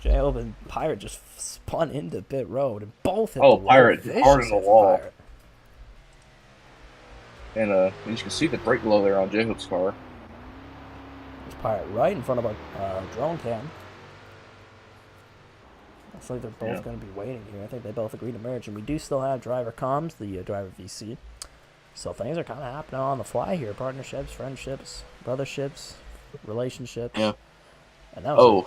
J-Hope and Pirate just spun into pit road and both hit the wall. Pirate hard in the wall. Pirate. And you can see the brake glow there on J-Hope's car. There's Pirate right in front of a drone cam. Looks like they're both going to be waiting here. I think they both agreed to merge, and we do still have driver comms, the driver VC. So things are kind of happening on the fly here. Partnerships, friendships, brotherships, relationships. Yeah. And that was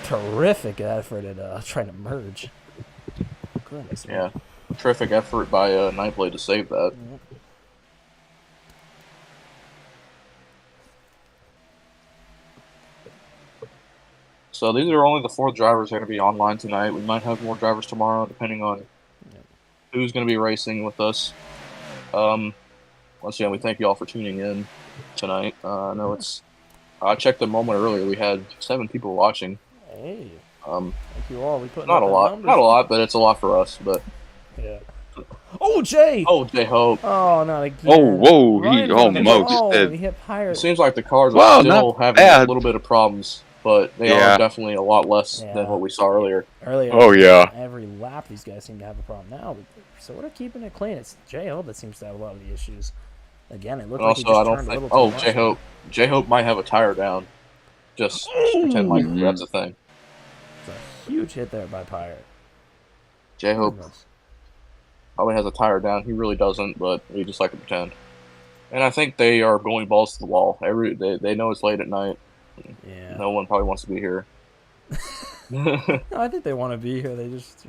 a terrific effort at trying to merge. Goodness. Yeah. Terrific effort by Nightblade to save that. Yep. So these are only the 4 drivers that are going to be online tonight. We might have more drivers tomorrow, depending on who's going to be racing with us. Once again, we thank you all for tuning in tonight. I know I checked a moment earlier. We had 7 people watching. Hey. Thank you all. We put not a lot, but it's a lot for us. But yeah. Oh, Jay! Oh, J-Hope! Oh, not again. Oh, whoa! Right he hit Pirate. It seems like the cars are still having a little bit of problems, but they are definitely a lot less than what we saw earlier. Oh yeah. Every lap, these guys seem to have a problem. Now, we're sort of keeping it clean. It's J-Hope that seems to have a lot of the issues. Again, it looked like he just turned a little too much. J-Hope might have a tire down. Just pretend like that's a thing. It's a huge hit there by Pirate. J-Hope probably has a tire down. He really doesn't, but we just like to pretend. And I think they are going balls to the wall. They know it's late at night. Yeah. No one probably wants to be here. No, I think they want to be here. They just,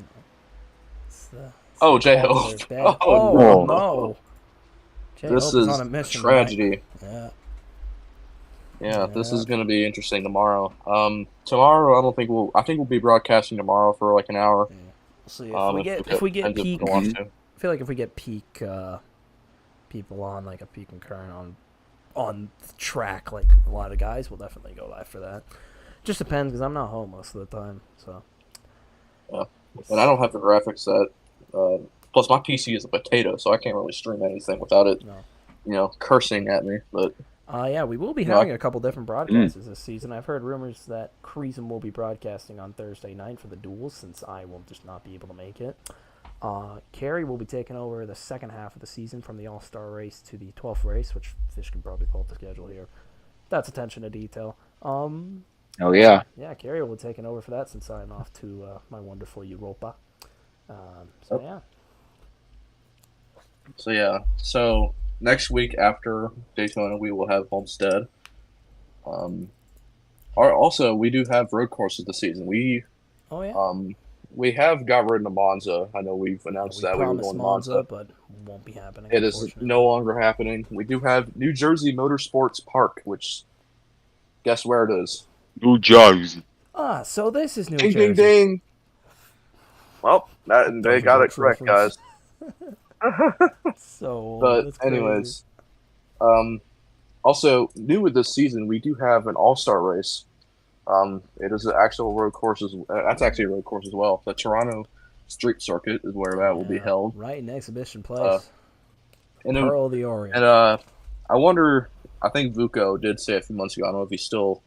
J-Hope. Oh, no. This is on a mission tragedy. Tonight. Yeah, this is going to be interesting tomorrow. Tomorrow, I think we'll be broadcasting tomorrow for like an hour. Yeah. See if we get peak. I feel like if we get peak people on, like a peak and current on the track, like a lot of guys will definitely go live for that. Just depends because I'm not home most of the time, so. Yeah, and I don't have the graphics set. Plus, my PC is a potato, so I can't really stream anything without it, cursing at me. But yeah, we will be having a couple different broadcasts this season. I've heard rumors that Creasem will be broadcasting on Thursday night for the duels, since I will just not be able to make it. Carey will be taking over the second half of the season from the All-Star race to the 12th race, which Fish can probably pull up the schedule here. That's attention to detail. Oh yeah. Yeah, Carey will be taking over for that since I'm off to my wonderful Europa. So yeah. So yeah. So next week after Daytona, we will have Homestead. Also, we do have road courses this season. Oh yeah. We have got rid of Monza. I know we've announced that we were promised going to Monza. but won't be happening. It is no longer happening. We do have New Jersey Motorsports Park, which guess where it is? New Jersey. So this is New Ding, Jersey. ding, ding. Well, they got it correct, guys. So, but anyways, also new with this season, we do have an all-star race. It is an actual road course. That's actually a road course as well. The Toronto Street Circuit is where that will be held. Right in Exhibition Place. And Pearl of the Orient. And I wonder. I think Vuko did say a few months ago. I don't know if he's still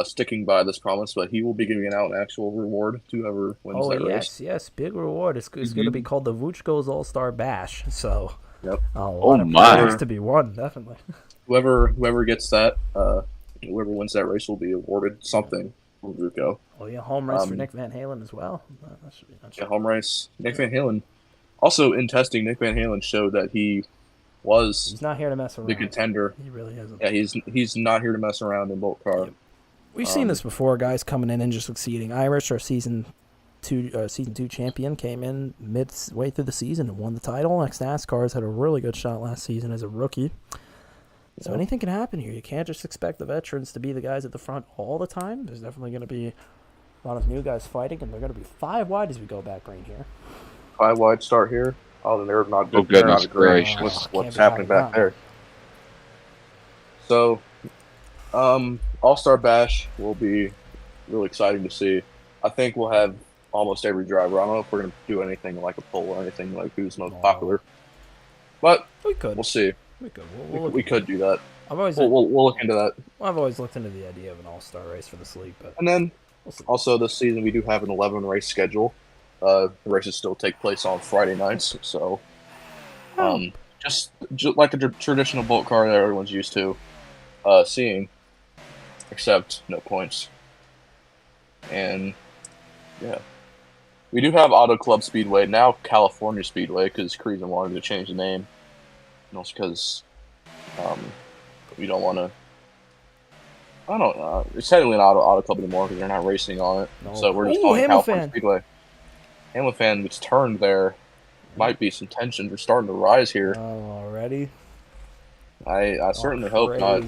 sticking by this promise, but he will be giving out an actual reward to whoever wins that race. Yes, big reward. It's going to be called the Vuchko's All-Star Bash. So, yep. A lot of prizes to be won, definitely. Whoever gets that, whoever wins that race will be awarded something from Vuko. Oh yeah, home race for Nick Van Halen as well. That should be nice. Yeah, home race. Nick Van Halen. Also, in testing, Nick Van Halen showed that he's not here to mess around. The contender. He really isn't. Yeah, he's not here to mess around in BOLTCAR. Yep. We've seen this before, guys coming in and just succeeding. Irish, our season two champion, came in midway through the season and won the title. NASCAR's had a really good shot last season as a rookie. So anything can happen here. You can't just expect the veterans to be the guys at the front all the time. There's definitely going to be a lot of new guys fighting, and they're going to be 5 wide as we go back green here. 5 wide start here. Oh, then they're not good. Oh, goodness gracious. What's happening back there? So, All-Star Bash will be really exciting to see. I think we'll have almost every driver. I don't know if we're going to do anything like a poll or anything like who's most popular. But we could. We'll see. We could. We could do that. We'll look into that. I've always looked into the idea of an all-star race for this league. But and then, also this season, we do have an 11-race schedule. The races still take place on Friday nights. So, just like a traditional BOLTCAR that everyone's used to seeing. Except no points. And, yeah. We do have Auto Club Speedway, now California Speedway, because Creedon wanted to change the name. And also because we don't want to... I don't know. It's technically not Auto Club anymore because they're not racing on it. No. So we're just calling California Speedway. Hamilton, it's turned there. Might be some tensions are starting to rise here. Oh, already? I certainly hope not.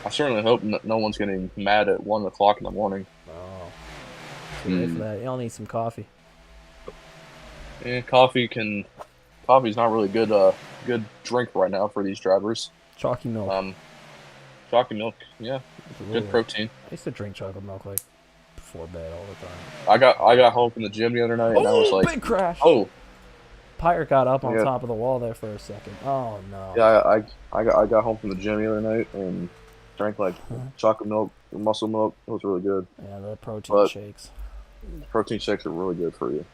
I certainly hope no one's getting mad at 1 o'clock in the morning. Oh. Too late for that. Y'all need some coffee. Yeah, coffee's not really good drink right now for these drivers. Chalky milk. Chalky milk, yeah. Good protein. I used to drink chocolate milk like before bed all the time. I got home from the gym the other night and I was like, big crash. Oh. Pirate got up on top of the wall there for a second. Oh no. Yeah, I got home from the gym the other night and drank like chocolate milk, muscle milk. It was really good. Yeah, the protein shakes. Protein shakes are really good for you.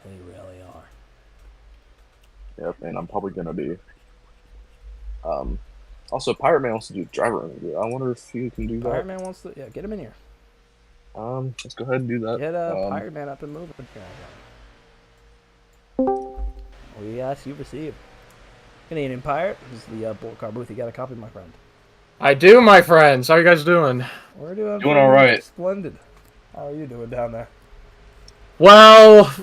They really are. Yep, and I'm probably gonna be. Also, Pirate Man wants to do driver interview. I wonder if you can do that. Pirate Man wants to, get him in here. Let's go ahead and do that. Get Pirate Man up and moving. We ask, you receive. Good evening, Pirate. This is the BOLTCAR booth. You got a copy, my friend? I do, my friends. How are you guys doing? We're doing all right. Splendid. How are you doing down there? Well,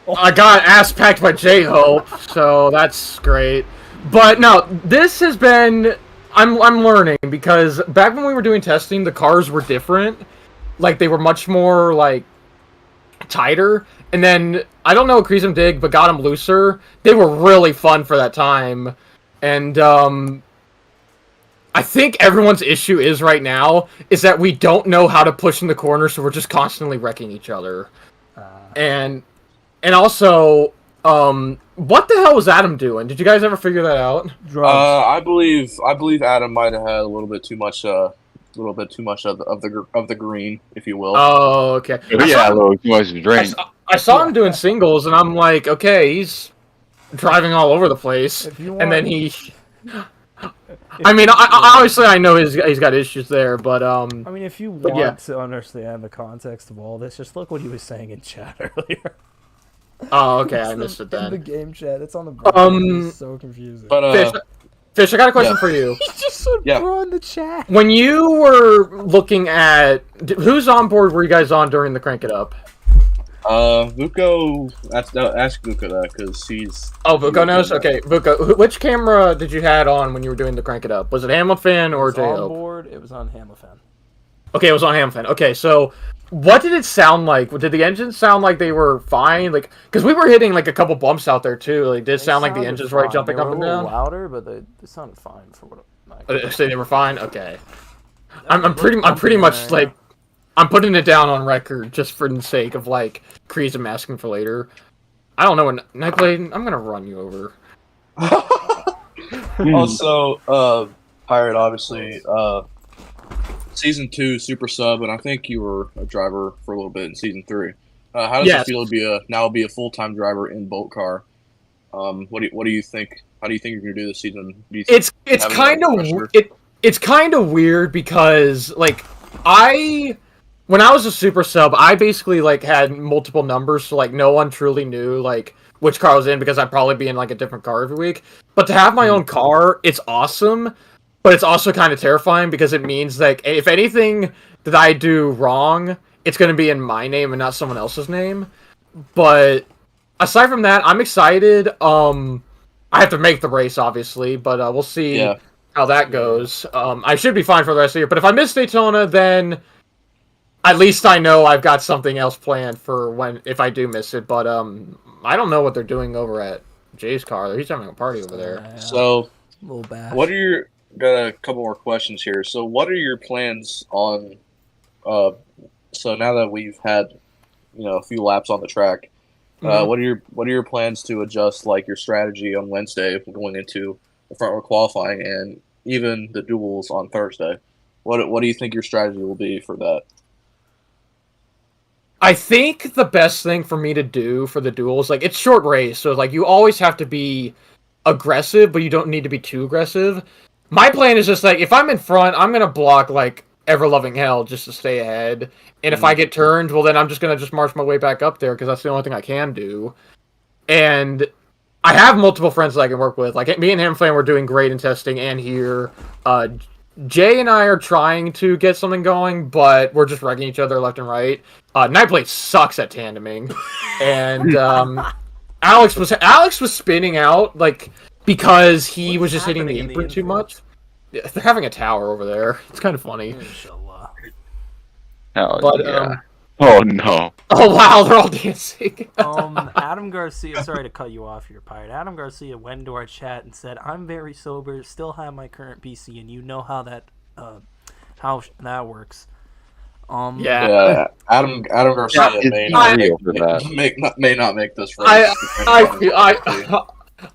I got ass packed by J-Hope, so that's great. But no, this has been... I'm learning, because back when we were doing testing, the cars were different. Like, they were much more, like, tighter. And then, I don't know what Creasem did, but got them looser. They were really fun for that time. And, I think everyone's issue is right now is that we don't know how to push in the corner, so we're just constantly wrecking each other. And also, what the hell was Adam doing? Did you guys ever figure that out? I believe Adam might have had a little bit too much of the green, if you will. Oh, okay. Yeah, a little too much to drink. I saw him doing singles, and I'm like, okay, he's driving all over the place. If you And then want- he. I mean, obviously I know he's got issues there, but I mean, if you But want yeah. to understand the context of all this, just look what he was saying in chat earlier. Oh, okay, I It's missed it In the then. game chat, it's on the it's so confusing. But Fish, I got a question Yeah. for you. he just said Yeah. bro in the chat. When you were looking at who's on board, were you guys on during the Crank It Up? Vuko, ask Vuko that because he's. Oh, Vuko knows. Okay, Vuko, which camera did you had on when you were doing the Crank It Up? Was it Hamilton It or was J on Hope? board. It was on Hamilton. Okay, it was on Hamilton. Okay, so what did it sound like? Did the engines sound like they were fine? Like, because we were hitting like a couple bumps out there too. Like, did it sound like the engines were jumping they up were and a little down? louder, but they sounded fine for what. So they were fine. Okay, I'm pretty much like I'm putting it down on record just for the sake of like Kreese and asking for later. I don't know when Nightblade. I'm gonna run you over. Also, Pirate, obviously, season 2 super sub, and I think you were a driver for a little bit in season 3. How does Yes. it feel to be a full-time driver in BOLTCAR? What do you think? How do you think you're gonna do this season? Do you think It's having, kind like, of pressure? it's kind of weird because like when I was a super sub, I basically like had multiple numbers, so like no one truly knew like which car I was in because I'd probably be in like a different car every week. But to have my own car, it's awesome, but it's also kind of terrifying because it means like if anything that I do wrong, it's going to be in my name and not someone else's name. But aside from that, I'm excited. I have to make the race, obviously, but we'll see Yeah. how that goes. I should be fine for the rest of the year, but if I miss Daytona, then at least I know I've got something else planned for if I do miss it. But I don't know what they're doing over at Jay's car. He's having a party over there. So, Little bash. what are your got a couple more questions here? So, what are your plans on? So now that we've had, a few laps on the track, Mhm. what are your plans to adjust like your strategy on Wednesday going into the front row qualifying and even the duels on Thursday? What do you think your strategy will be for that? I think the best thing for me to do for the duels, like it's short race, so like you always have to be aggressive, but you don't need to be too aggressive. My plan is just like if I'm in front, I'm gonna block like ever loving hell just to stay ahead. And if I get turned, well then I'm just gonna march my way back up there because that's the only thing I can do. And I have multiple friends that I can work with. Like me and him, we're doing great in testing and here. Jay and I are trying to get something going, but we're just wrecking each other left and right. Nightblade sucks at tandeming, and Alex was spinning out like because he was just hitting the happening in the apron too infield? much. Yeah, they're having a tower over there. It's kind of funny. Inshallah. Oh, But yeah. Oh no. oh wow, they're all dancing. Adam Garcia, sorry to cut you off here, Pirate. Adam Garcia went into our chat and said, "I'm very sober, still have my current PC, and you know how that works." Yeah. Yeah, Adam Garcia It's may real for that. may not make this race.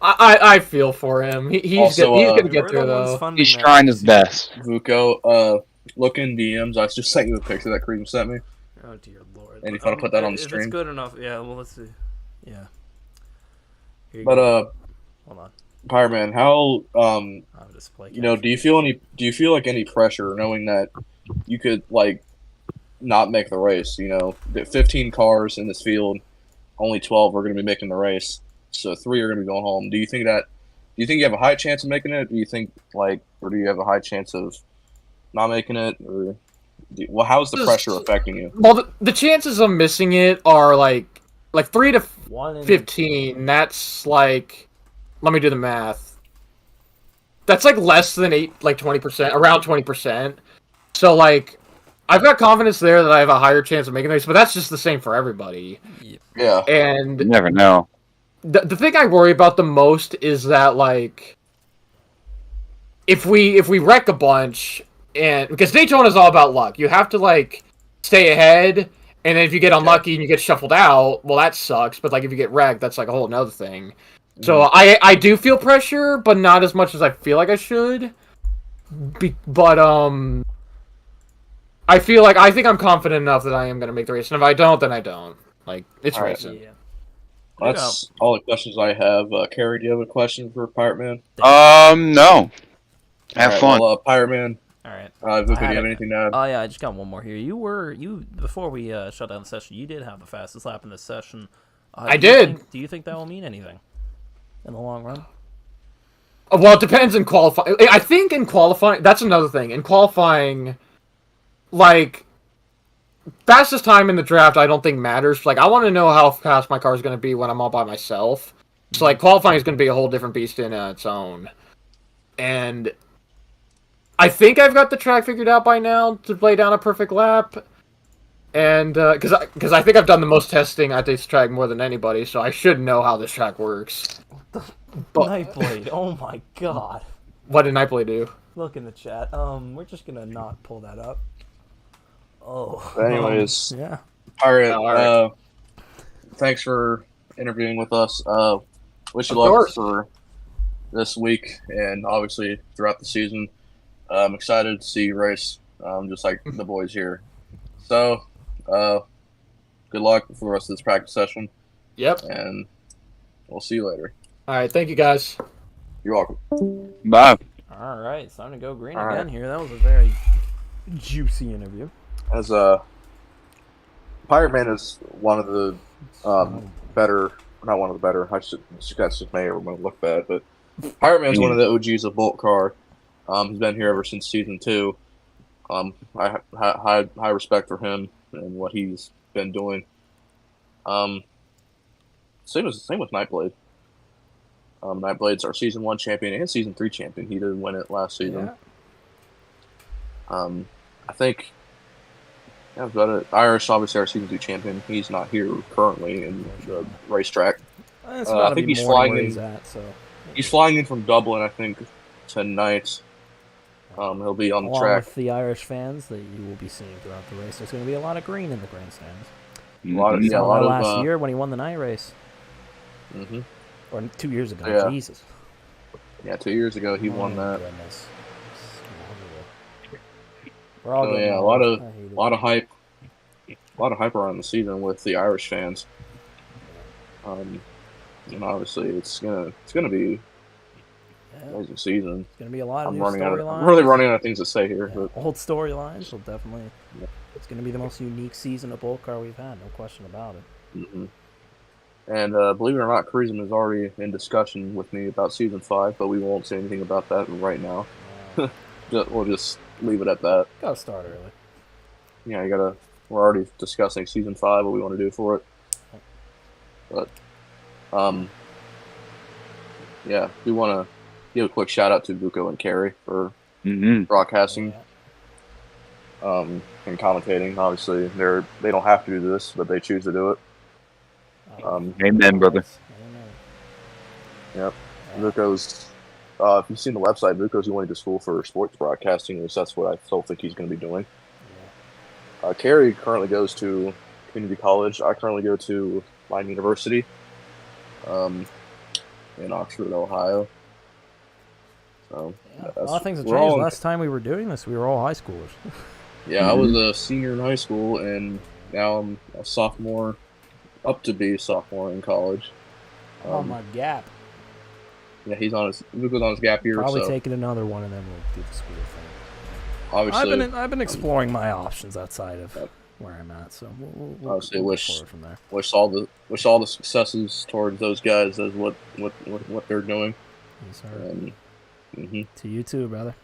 I feel for him. He's Also, gonna We're get the there ones though. funding He's that trying his PC. best. Vuko, look in DMs. I just sent you a picture that Cream sent me. Oh dear lord. And you wanna put that on the If stream? it's good enough, yeah. Well, let's see. Yeah. Here you But go. Hold on. Pirate Man, how I'm display. do you feel like any pressure knowing that you could like not make the race? The 15 cars in this field, only 12 are going to be making the race, so 3 are going to be going home. Do you think you have a high chance of making it? Do you think or do you have a high chance of not making it? Or how's the pressure affecting you? Well, the chances of missing it are like 3 to 1 in 15. That's like, let me do the math. That's like less than 20%, around 20%. So like, I've got confidence there that I have a higher chance of making the race, but that's just the same for everybody. Yeah. And You never know. the thing I worry about the most is that like, if we wreck a bunch, and because Daytona is all about luck, you have to like stay ahead, and then if you get unlucky and you get shuffled out, well that sucks. But like if you get wrecked, that's like a whole another thing. So I do feel pressure, but not as much as I feel like I should. But I think I'm confident enough that I am going to make the race, and if I don't, then I don't. Like, it's All right. racing. Yeah. That's all the questions I have. Carrie, do you have a question for Pirate Man? No. Have All right, fun. Well, Pirate Man, All right. Vuka, do I you had have a- anything to add? Oh yeah, I just got one more here. You before we shut down the session. You did have the fastest lap in this session. I did. Do you think that will mean anything in the long run? Well, it depends in qualifying. I think in qualifying, that's another thing. In qualifying, like, fastest time in the draft, I don't think matters. Like, I want to know how fast my car is going to be when I'm all by myself. So, like, qualifying is going to be a whole different beast in its own. And I think I've got the track figured out by now to play down a perfect lap. And, because I think I've done the most testing at this track more than anybody, so I should know how this track works. But Nightblade. Oh my god. what did Nightblade do? Look in the chat. We're just gonna not pull that up. Oh. But anyways, Yeah. Pirate, all right. thanks for interviewing with us. Wish you Of luck course. for this week and obviously throughout the season. I'm excited to see you race, just like the boys here. So, good luck for the rest of this practice session, Yep. and we'll see you later. All right. Thank you, guys. You're welcome. Bye. All right. It's time to go green All again right. here. That was a very juicy interview. As Pirate Man is one of the better, not one of the better. That's just made everyone look bad, but Pirate Man is one of the OGs of BOLTCAR. He's been here ever since season 2. I high respect for him and what he's been doing. Same with Nightblade. Nightblade's our season 1 champion and season 3 champion. He didn't win it last season. Yeah. I think. Yeah, but Irish, obviously our season 2 champion. He's not here currently in the racetrack. It's I about to think be he's morning flying where in- he's at, so. He's flying in from Dublin, I think, tonight. He'll be on the Along track. with the Irish fans that you will be seeing throughout the race. There's going to be a lot of green in the grandstands. A lot of, Mhm. yeah, a Saw lot that of. last year when he won the night race. Mhm. Or 2 years ago. Yeah. Jesus. Yeah, 2 years ago he won Oh, that. goodness. We're all So, getting yeah, a old. lot of- I hate it. A lot of hype around the season with the Irish fans. And obviously it's gonna be Yeah, an amazing season. it's going to be a lot of I'm new storylines. really running out of things to say here, Yeah, but old storylines will definitely. It's going to be the most unique season of BOLTCAR we've had, no question about it. mhm. And believe it or not, Charisma is already in discussion with me about season 5, but we won't say anything about that right now. We'll just leave it at that. Gotta start early. Yeah, we're already discussing season 5, what we want to do for it. But, yeah, we want to give a quick shout out to Buko and Carrie for Mhm. broadcasting Yeah. and commentating. Obviously, they don't have to do this, but they choose to do it. Amen, brother. Amen. Yep. Yeah. Buko's, if you've seen the website, Buko's going to school for sports broadcasting, at least that's what I still think he's going to be doing. Carrie currently goes to community college. I currently go to Lime University in Oxford, Ohio. So, Yeah, a that's- lot of things have we're changed. all- Last time we were doing this, we were all high schoolers. Yeah, I was a senior in high school, and now I'm a sophomore, up to be a sophomore in college. Oh my gap. Yeah, Buko's on his gap year, Probably so taking another one, and then we'll do the school thing. obviously, I've been exploring my options outside of Yep. where I'm at, so we'll Obviously go wish- forward from there. wish all the successes towards those guys as what they're doing. Yes, sir. And To you too, brother.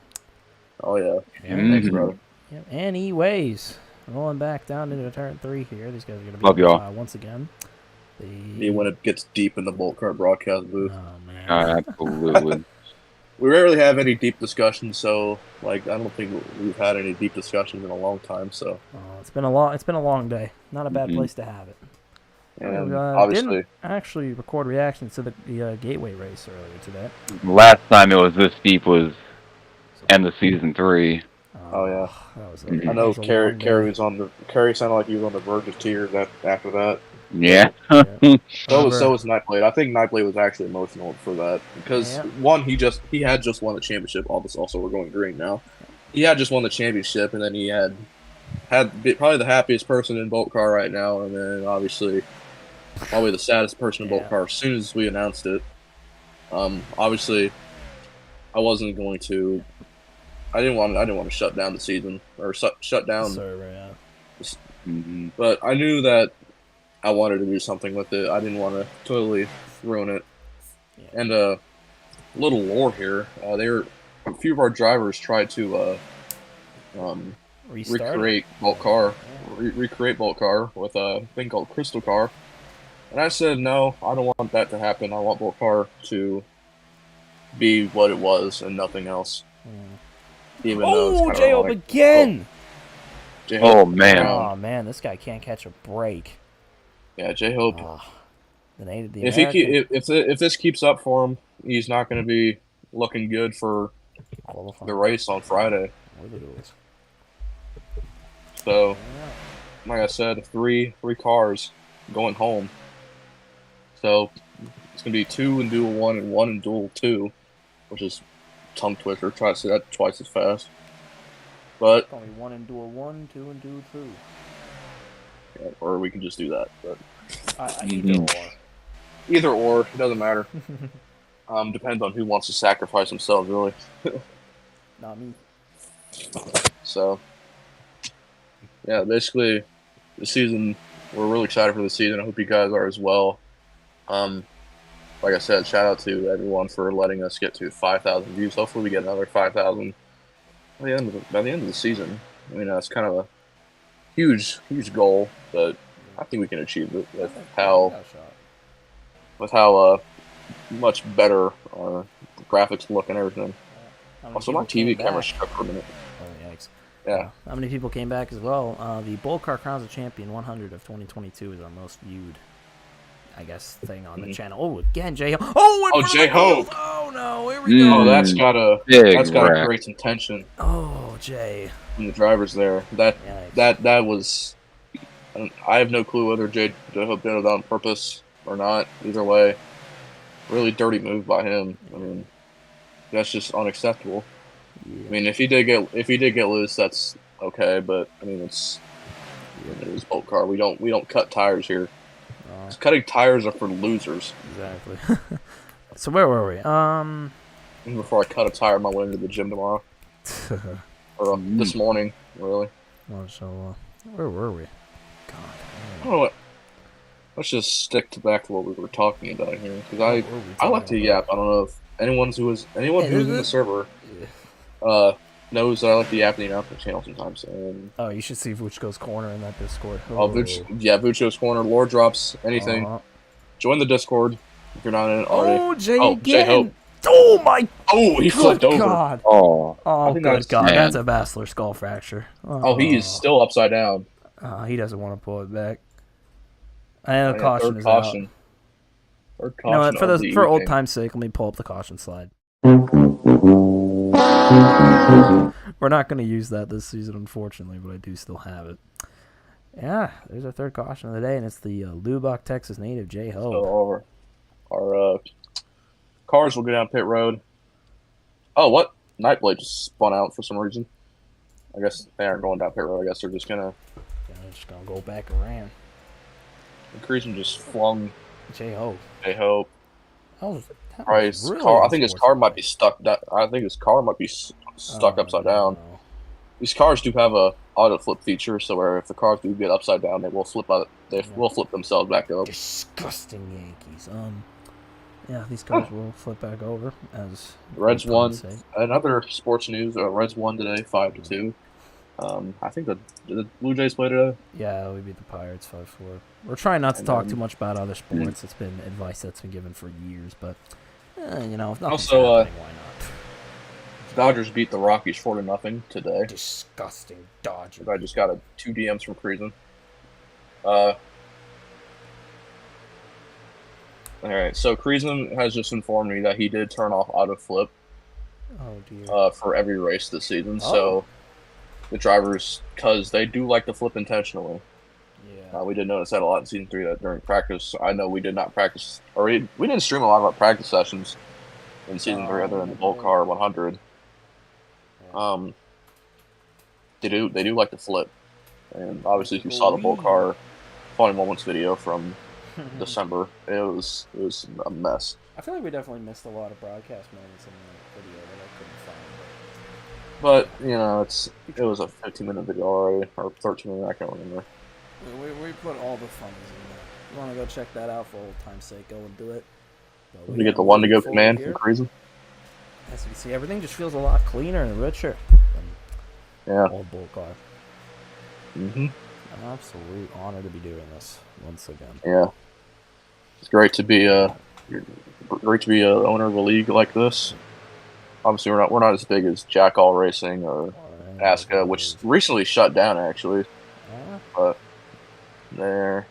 oh yeah, Yeah. thanks, Mhm. brother. Yep. Anyways, rolling back down into turn 3 here. These guys are going to be Love y'all. once again. When it gets deep in the BOLTCAR broadcast booth, Oh man. Absolutely. we rarely have any deep discussions. So, like, I don't think we've had any deep discussions in a long time. So, Oh, it's been a long day. Not a bad Mhm. place to have it. and Didn't obviously, actually record reactions to the Gateway race earlier today. Last time it was this deep was end of season 3. Oh, yeah. That was Mhm. I know that was a Carrie long day. Carrie sounded like he was on the verge of tears after that. Yeah. Yeah. So was However- Nightblade. I think Nightblade was actually emotional for that because Yeah. one, he had just won the championship. Also, we're going green now. He had just won the championship, and then he had probably the happiest person in BOLTCAR right now, and then obviously probably the saddest person in Yeah. BOLTCAR as soon as we announced it. Obviously, I wasn't going to. I didn't want to shut down the season or shut down. Server, yeah. Mm-hmm. But I knew that I wanted to do something with it. I didn't want to totally ruin it. Yeah. And a little lore here. A few of our drivers tried to Restart it. recreate BOLTCAR, Yeah. recreate BOLTCAR with a thing called Crystal Car. And I said, no, I don't want that to happen. I want BOLTCAR to be what it was and nothing else. Even though it's kind of J-Hope ironic. again! J-Hope Oh, man. Oh, man, this guy can't catch a break. Yeah, J-Hope. The native, the If if this keeps up for him, he's not going to be looking good for the race on Friday. So, like I said, three cars going home. So it's gonna be 2 in duel 1 and 1 in duel 2, which is tongue twister. Try to say that twice as fast. But Only 1 in duel 1, 2 in duel 2. yeah, or we can just do that. But Either or. it doesn't matter. Depends on who wants to sacrifice themselves, really. Not me. So yeah, basically the season. We're really excited for the season. I hope you guys are as well. Like I said, shout out to everyone for letting us get to 5,000 views. Hopefully, we get another 5,000 by the end of the season. I mean, that's kind of a huge goal, but I think we can achieve it with how much better our graphics look and everything. Also, my TV camera stuck for a minute. Oh, yikes. Yeah. How many people came back as well? The BOLTCAR Crowns of Champion 100 of 2022 is our most viewed, I guess, thing on the channel. Oh, again, J-Hope. Oh, J-Hope. Oh, no, here we go. Oh, that's gotta create some tension. Oh, Jay. From the drivers there. That was. I have no clue whether J-Hope did it on purpose or not. Either way, really dirty move by him. I mean, that's just unacceptable. Yeah. I mean, if he did get loose, that's okay. But I mean, it was BOLTCAR. We don't cut tires here. Cutting tires are for losers. Exactly. So where were we? Even before I cut a tire on my way into the gym tomorrow, or this morning, really. Well, so where were we? God. I don't know what. Let's just stick back to what we were talking about here, because I like to yap. I don't know if anyone who's in the server knows that I like to yap in the announcement channel sometimes. And Oh, you should see Vuchko's corner in that Discord. Vucho's corner, lore drops, anything. Join the Discord if you're not in it already. Oh, Jay again. J-Hope. Oh my. Oh, he flipped over. God. Oh. Oh, think good God. man. That's a basilar skull fracture. Oh, he is still upside down. He doesn't want to pull it back. And the caution is caution. out. Third caution. You know, for old time's sake, let me pull up the caution slide. We're not going to use that this season, unfortunately, but I do still have it. Yeah, there's our third caution of the day, and it's the Lubbock, Texas native, J-Hope. So our cars will go down pit road. Oh, what? Nightblade just spun out for some reason. I guess they aren't going down pit road. I guess they're just gonna go back around. Creason just flung J-Hope. J-Hope. Price. Really car. I think his car might be stuck. I think his car might be stuck upside down. No. These cars do have a auto flip feature, so where if the cars do get upside down, they will flip out. They will flip themselves back up. Disgusting Yankees. Yeah, these cars will flip back over as Reds won. Another sports news. Reds won today, 5-2. I think the Blue Jays played today. Yeah, we beat the Pirates 5-4. We're trying not to talk too much about other sports. It's been advice that's been given for years, but you know, if nothing's happening, why not? Dodgers beat the Rockies 4-0 today. Disgusting Dodgers. I just got 2 DMs from Creason. All right, so Creason has just informed me that he did turn off auto flip. Oh dear. For every race this season. So the drivers, because they do like to flip intentionally. Yeah. We did notice that a lot in season 3. That during practice, I know we did not practice, or we didn't stream a lot of our practice sessions in season 3, other than the BOLTCAR 100. They do like to flip. And obviously, if you saw the BOLTCAR Funny Moments video from December, it was a mess. I feel like we definitely missed a lot of broadcast moments in the video that I couldn't find. But you know, it was a 15-minute video already, or 13-minute. I can't remember. We put all the funnies in there. You want to go check that out for old time's sake? Go and do it. Did we get the one to go command from Cruising? As you can see, everything just feels a lot cleaner and richer than old BOLTCAR. An absolute honor to be doing this once again. Yeah, it's great to be great to be a owner of a league like this. Obviously, we're not as big as Jack All Racing or ASCA, which recently shut down actually. But they're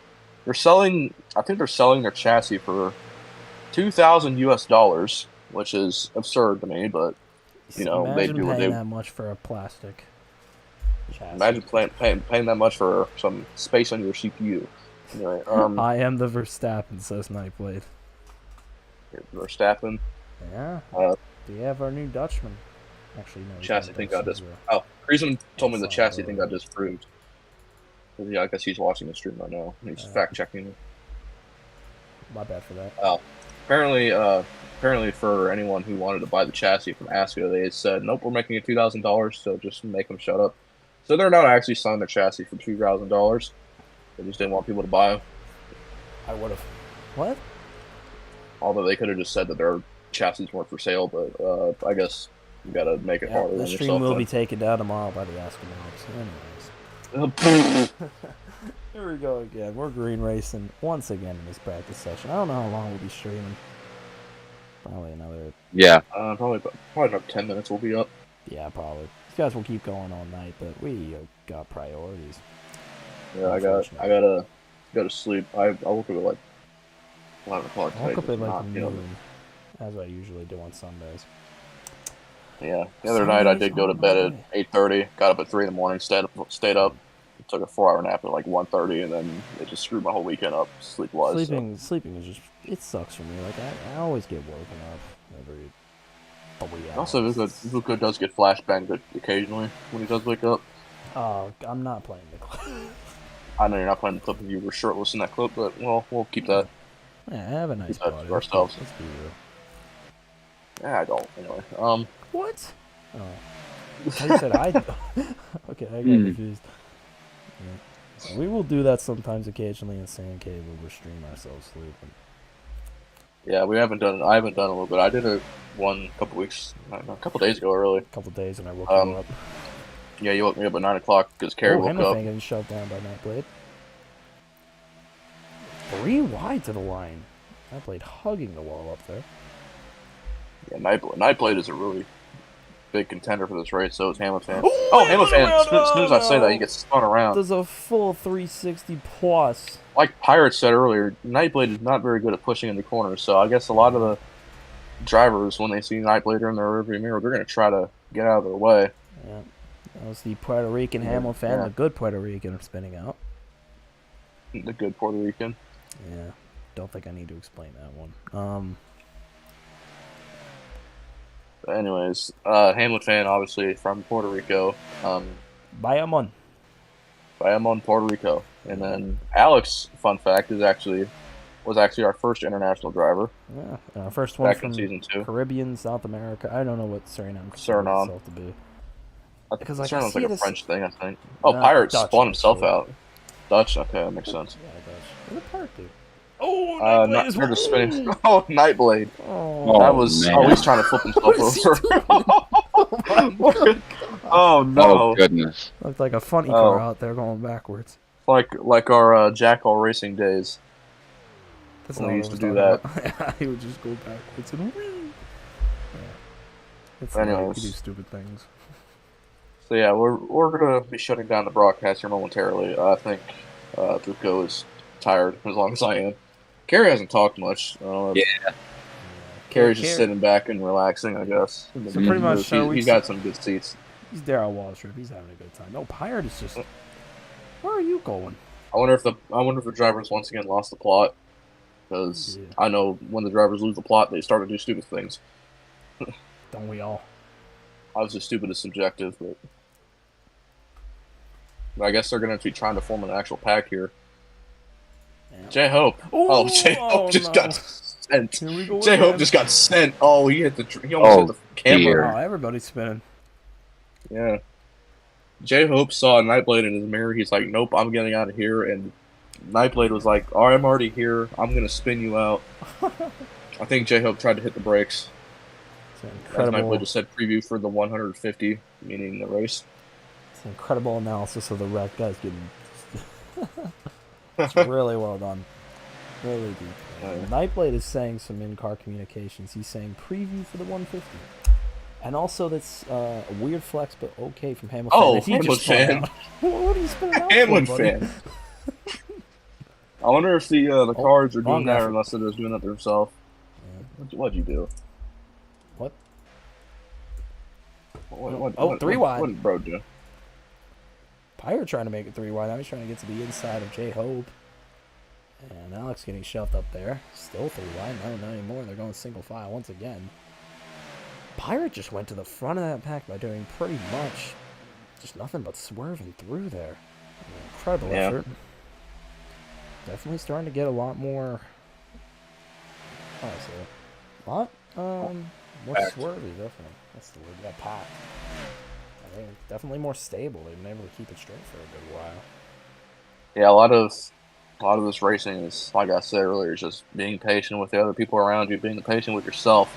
selling. I think they're selling their chassis for $2,000 US, which is absurd to me. But you know, imagine they do what paying they. that much for a plastic chassis. Imagine paying that much for some space on your CPU. Anyway, I am the Verstappen, says Nightblade. Verstappen. Yeah. Do you have our new Dutchman? Actually, no. Chassis thing got disproved. Oh, Creasman told me the chassis thing got disproved. Yeah, I guess he's watching the stream right now. He's fact checking it. My bad for that. Oh, apparently for anyone who wanted to buy the chassis from ASCA, they had said, nope, we're making it $2,000, so just make them shut up. So they're not actually selling their chassis for $2,000. They just didn't want people to buy them. I would have. What? Although they could have just said that their chassis weren't for sale, but I guess you gotta make it harder on The yourself. stream will be taken down tomorrow by the ASCA Anyways. Here we go again. We're green racing once again in this practice session. I don't know how long we'll be streaming. Probably another. Yeah. Probably about 10 minutes we'll be up. Yeah, probably. These guys will keep going all night, but we got priorities. Yeah, I gotta go to sleep. I woke up at like 11 o'clock. I woke up at like noon, as I usually do on Sundays. Yeah, the other night I did go to bed at 8:30. Got up at 3 in the morning. Stayed up. Took a 4-hour nap at like 1:30, and then it just screwed my whole weekend up sleep-wise. Sleeping is just, it sucks for me. Like I always get woken up every 3 hours. Also, Vuko does get flashbanged occasionally when he does wake up. Oh, I'm not playing the clip. I know you're not playing the clip if you were shirtless in that clip, but well, we'll keep that. Yeah, I have a nice keep that body. to ourselves. Let's be real. Yeah, I don't. Anyway, What? Oh, you said I. Okay, I got confused. Yeah. We will do that sometimes, occasionally in Sand Cave, where we stream ourselves sleeping. Yeah, I haven't done it a little bit. I did it a couple days ago, really. A couple days, and I woke you up. Yeah, you woke me up at 9 o'clock because Carrie woke up. Getting shoved down by Nightblade. 3 wide to the line. Nightblade hugging the wall up there. Yeah, Nightblade is a really big contender for this race, so is Hamilton. Oh, Hamilton! As soon as I say that, he gets spun around. There's a full 360 plus. Like Pirate said earlier, Nightblade is not very good at pushing in the corners, so I guess a lot of the drivers, when they see Nightblade in their rearview mirror, they're going to try to get out of their way. Yeah. That was the Puerto Rican Hamilton, the good Puerto Rican spinning out. The good Puerto Rican. Yeah. Don't think I need to explain that one. But anyways, Hamilton, obviously from Puerto Rico. Bayamon, Puerto Rico. And then Alex, fun fact, was actually our first international driver. Yeah, first one back from in season 2. Caribbean, South America. I don't know what Suriname Suriname to be. Because like, Suriname's like a French thing, I think. No, Oh, Pirate Dutch, spun himself actually. out. Dutch? Okay, that makes sense. Yeah, Dutch. What did Pirate do? Oh, Nightblade they're just spinning. Oh, Nightblade. Oh, That was. man. Oh, he's trying to flip himself over. Oh no! Oh goodness. looked like a funny car out there going backwards. Like our Jack All Racing days. That's When not we what used I to was do talking about. He would just go backwards and whee. Yeah. It's Anyways. like we do stupid things. So yeah, we're gonna be shutting down the broadcast here momentarily. I think Vuko is tired, as long as I am. Carrie hasn't talked much. Yeah. Carrie's just sitting back and relaxing, I guess. So pretty much, He's got some good seats. He's Darryl Waltrip. He's having a good time. No, Pirate is just. Where are you going? I wonder if the drivers once again lost the plot, because I know when the drivers lose the plot, they start to do stupid things. Don't we all? Obviously, stupid is subjective, but I guess they're going to be trying to form an actual pack here. Yeah. J-Hope. Oh, J-Hope just got sent. Here we go J-Hope again. just got sent. Oh, he hit he almost hit the camera. Oh, everybody's spinning. Yeah. J-Hope saw a Nightblade in his mirror. He's like, nope, I'm getting out of here. And Nightblade was like, all right, I'm already here. I'm going to spin you out. I think J-Hope tried to hit the brakes. It's an As Nightblade incredible, just said, preview for the 150, meaning the race. it's an incredible analysis of the wreck, guys. It's really well done. Really deep. Nightblade is saying some in-car communications. He's saying preview for the 150. And also that's a weird flex, but okay from Hamilton. Oh, If he just Hamilton spun out. What are you spinning out Hamlin for, buddy? fan. I wonder if the cards are wrong doing that effort. or unless they're just doing it themselves. What'd you do? What? What, 3 wide. What did bro do? Pirate trying to make it 3 wide. Now he's trying to get to the inside of J-Hope. And Alex getting shoved up there. Still 3 wide. No, not anymore. They're going single file once again. Pirate just went to the front of that pack by doing pretty much just nothing but swerving through there. Incredible effort. Definitely starting to get a lot more. Oh, so a lot more Packed. swervy. Definitely, that's the word. Yeah, packed. I think definitely more stable. They've been able to keep it straight for a good while. Yeah, a lot of this racing is, like I said earlier, is just being patient with the other people around you, being patient with yourself.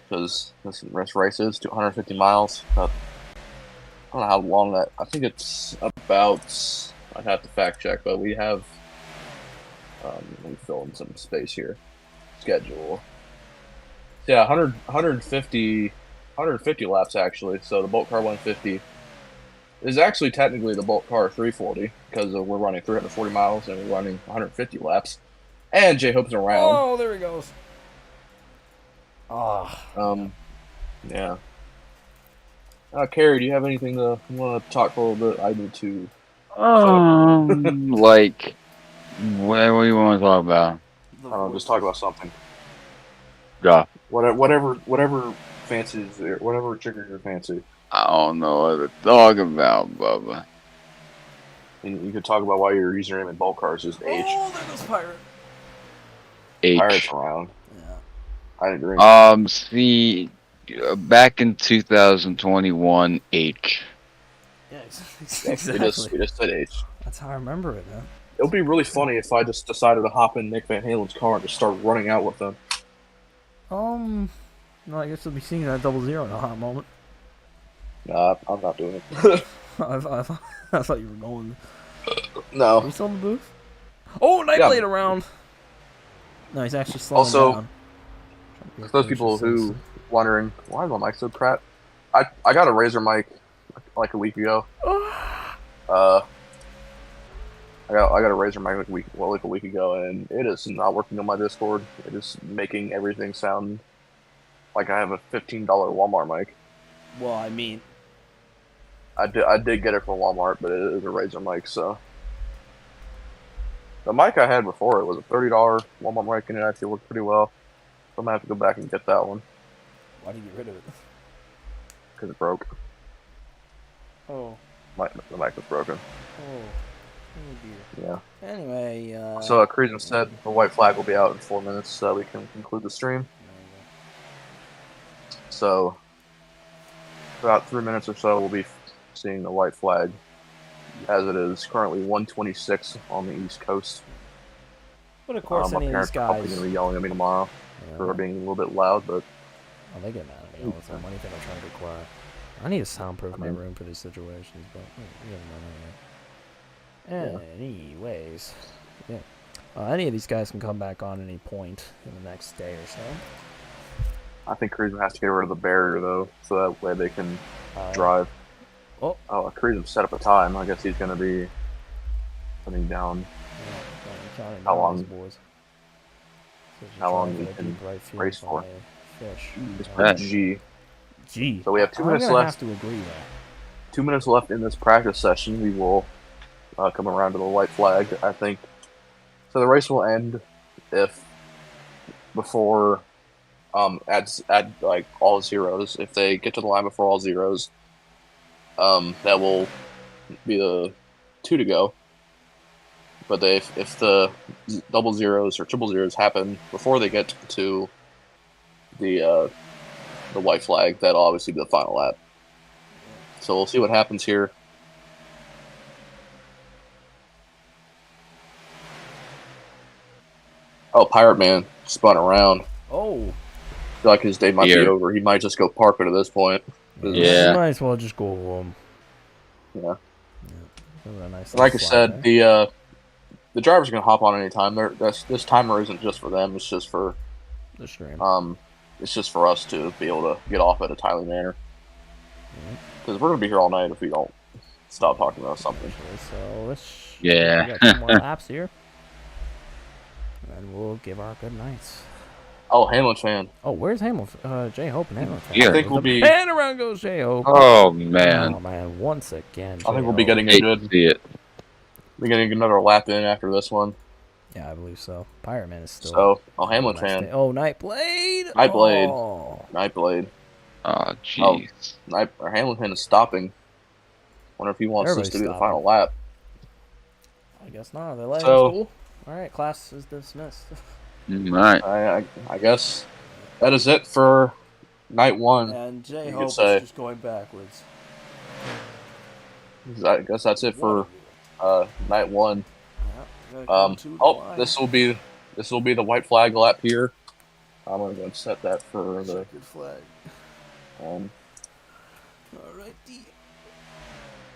Because this race is 250 miles. I don't know how long that. I think it's about. I'd have to fact check, but we have. Let me fill in some space here. Schedule. Yeah, 150 laps actually. So the Bolt Car 150 is actually technically the Bolt Car 340 because we're running 340 miles and we're running 150 laps. And J-Hope's around. Oh, there he goes. Ah. Yeah. Carrie, do you have anything to want to talk for a little bit? I do too. Like, what do you want to talk about? I don't know, just talk about something. Yeah. Whatever fancies, whatever triggers your fancy. I don't know what to talk about, Bubba. You could talk about why your username in BOLTCAR is just H. Oh, there goes Pirate. Pirates H. around. Yeah. I agree. See, back in 2021, H. Yeah, We just said H. That's how I remember it, man. It would be really funny if I just decided to hop in Nick Van Halen's car and just start running out with them. No, I guess we'll be seeing that 00 in a hot moment. Nah, I'm not doing it. I thought you were going. Are No. you still in the booth? Oh, Nightblade Yeah. around. No, he's actually slowing Also, down. For those people who wondering why is my mic so crap, I got a Razer mic like a week ago. I got a Razer mic like a week ago, and it is not working on my Discord. It is making everything sound like I have a $15 Walmart mic. Well, I mean, I did get it from Walmart, but it is a Razer mic, so. The mic I had before, it was a $30 Walmart mic, and it actually worked pretty well. So I'm going to have to go back and get that one, why did you get rid of it? because it broke. Oh, The mic was broken. oh dear. Yeah. Anyway, So, Creedon said the white flag will be out in 4 minutes, so we can conclude the stream. So, about 3 minutes or so, we'll be seeing the white flag, as it is currently 1:26 on the East Coast. But of course, My any of these parents are probably guys. going to be yelling at me tomorrow for being a little bit loud, but Oh, they get mad at me all the time. Anything I'm trying to be quiet. I need to soundproof my room for these situations, but we haven't done that yet. Anyways, yeah. Any of these guys can come back on any point in the next day or so. I think Creedon has to get rid of the barrier, though, so that way they can drive. Oh. Creedon set up a time. I guess he's going to be putting down How long- Boys. how long you can race for. Fish. just put G. Gee. So we have 2 minutes I'm gonna left. have to agree there. 2 minutes left in this practice session. We will come around to the white flag, I think. So the race will end if before add like all zeros. If they get to the line before all zeros, that will be the 2 to go. But if the double zeros or triple zeros happen before they get to the white flag, that'll obviously be the final lap. So we'll see what happens here. Oh, Pirate Man spun around. Oh. I feel like his day might be over. He might just go parking at this point. Yeah. You might as well just go home. Yeah. Nice Like I said, the drivers are gonna hop on anytime. This timer isn't just for them. It's just for the stream. It's just for us to be able to get off at a timely manner. Because we're gonna be here all night if we don't stop talking about something. So let's. Yeah. We got 2 more laps here, and we'll give our good nights. Oh, Hamlin fan. Oh, where's Hamilton? J Hope and Hamilton. Yeah. I think we'll be. And around goes J Hope. Oh man. Oh man, once again. I think we'll be J-Hope. getting a Hate good. to see it. We're getting another lap in after this one. Yeah, I believe so. Pirate Man is still. So, Hamlin nice fan. day. Oh, Nightblade. Nightblade. Oh. Nightblade. Oh jeez. Hamlin fan is stopping. Wonder if he wants Everybody's this to be the stopping. final lap. I guess not. They let So- him school. All right, class is dismissed. Alright. I guess that is it for night 1. And J You Hope could is say. just going backwards. I guess that's it for night 1. This will be the white flag lap here. I'm gonna go and set that for the. Checkered flag. Um, Alrighty.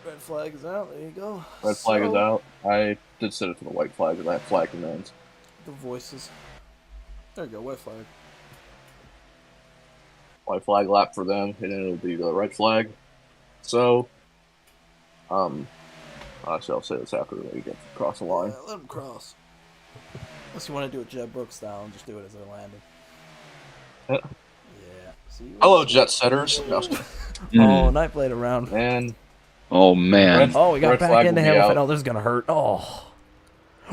Red flag is out. There you go. red flag is So, out. I did set it to the white flag, and that flag remains. The voices. There you go. White flag. White flag lap for them, and then it'll be the red flag. So, actually, I'll say this after they get across the line. Yeah, let him cross. Unless you want to do it Jeb Brooks style and just do it as they're landing. Yeah. Yeah. See, Hello, jet setters. No, Oh, Nightblade around. and Oh man. Red- Oh, we got red back flag into will be Hamilton. out. Oh, this is gonna hurt. Oh.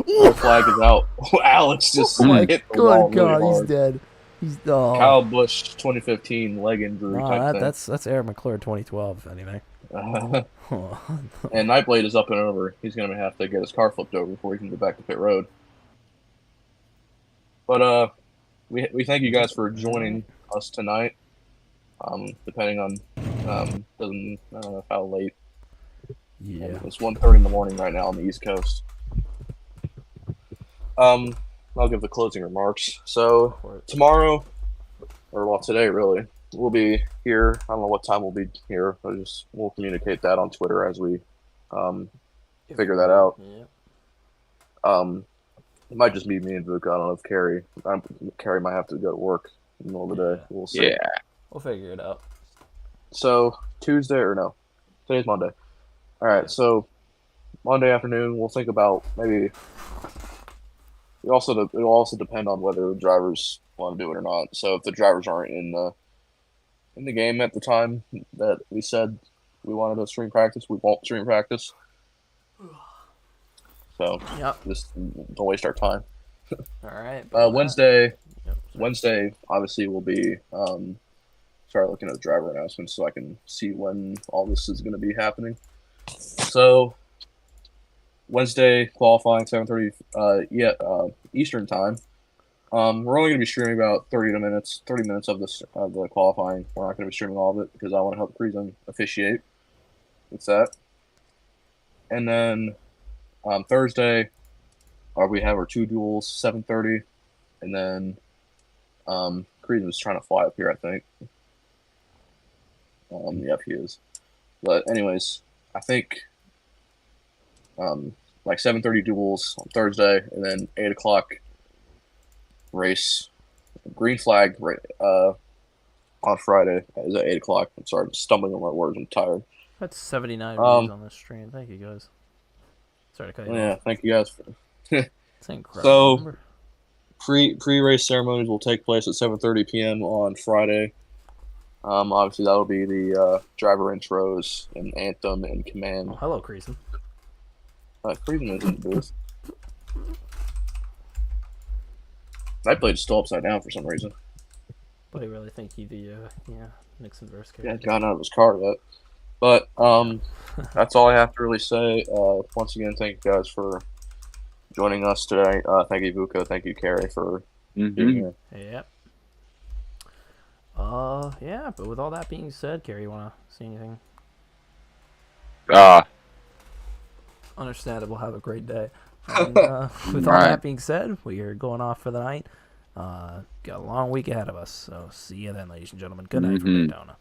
red flag is out. Alex just Oh my hit the wall good God, really he's hard. dead. He's oh. Kyle Busch 2015 leg injury Nah, type that's Aaron McClure 2012. Anyway. thing. And Nightblade is up and over. He's going to have to get his car flipped over before he can get back to pit road. But we thank you guys for joining us tonight. Depending on I don't know how late. Yeah. It's 1:30 in the morning right now on the East Coast. I'll give the closing remarks. So tomorrow, or well today really, we'll be here. I don't know what time we'll be here. We'll communicate that on Twitter as we figure that out. Yeah. It might just be me and Vuka. I don't know if Carrie might have to go to work in the middle of the day. We'll see. Yeah. We'll figure it out. So Tuesday or no? Today's Monday. All right. So Monday afternoon, we'll think about maybe. It'll also depend on whether the drivers want to do it or not. So if the drivers aren't in the game at the time that we said we wanted to stream practice, we won't stream practice. So Yep. just don't waste our time. All right. Wednesday. Yep. Wednesday, obviously, will be start looking at the driver announcements so I can see when all this is going to be happening. So Wednesday qualifying 7:30 Eastern time. We're only going to be streaming about 30 minutes of the qualifying. We're not going to be streaming all of it because I want to help Creason officiate. It's that. And then Thursday, we have our 2 duels 7:30, and then Creedon was trying to fly up here, I think. Yep, he is. But anyways, I think like 7:30 duels on Thursday, and then 8 o'clock race, green flag on Friday is at 8 o'clock. I'm sorry, I'm stumbling on my words. I'm tired. That's 79 views on this stream. Thank you guys. Sorry to cut you Yeah, off. thank you guys. It's an incredible So- number. Pre-race ceremonies will take place at 7:30 p.m. on Friday. Obviously, that'll be the driver intros and anthem and command. Oh, hello, Creason. Creason is in the booth. Nightblade's still upside down for some reason. But I really think he the Nixon verse He character. hasn't gotten out of his car yet. But that's all I have to really say. Once again, thank you guys for joining us today. Thank you, Vuka. Thank you, Carrie, for being here. Yep. Yeah, but with all that being said, Carrie, you want to say anything? Understandable. Have a great day. And, with all that being said, we are going off for the night. Got a long week ahead of us, so see you then, ladies and gentlemen. Good night from Daytona.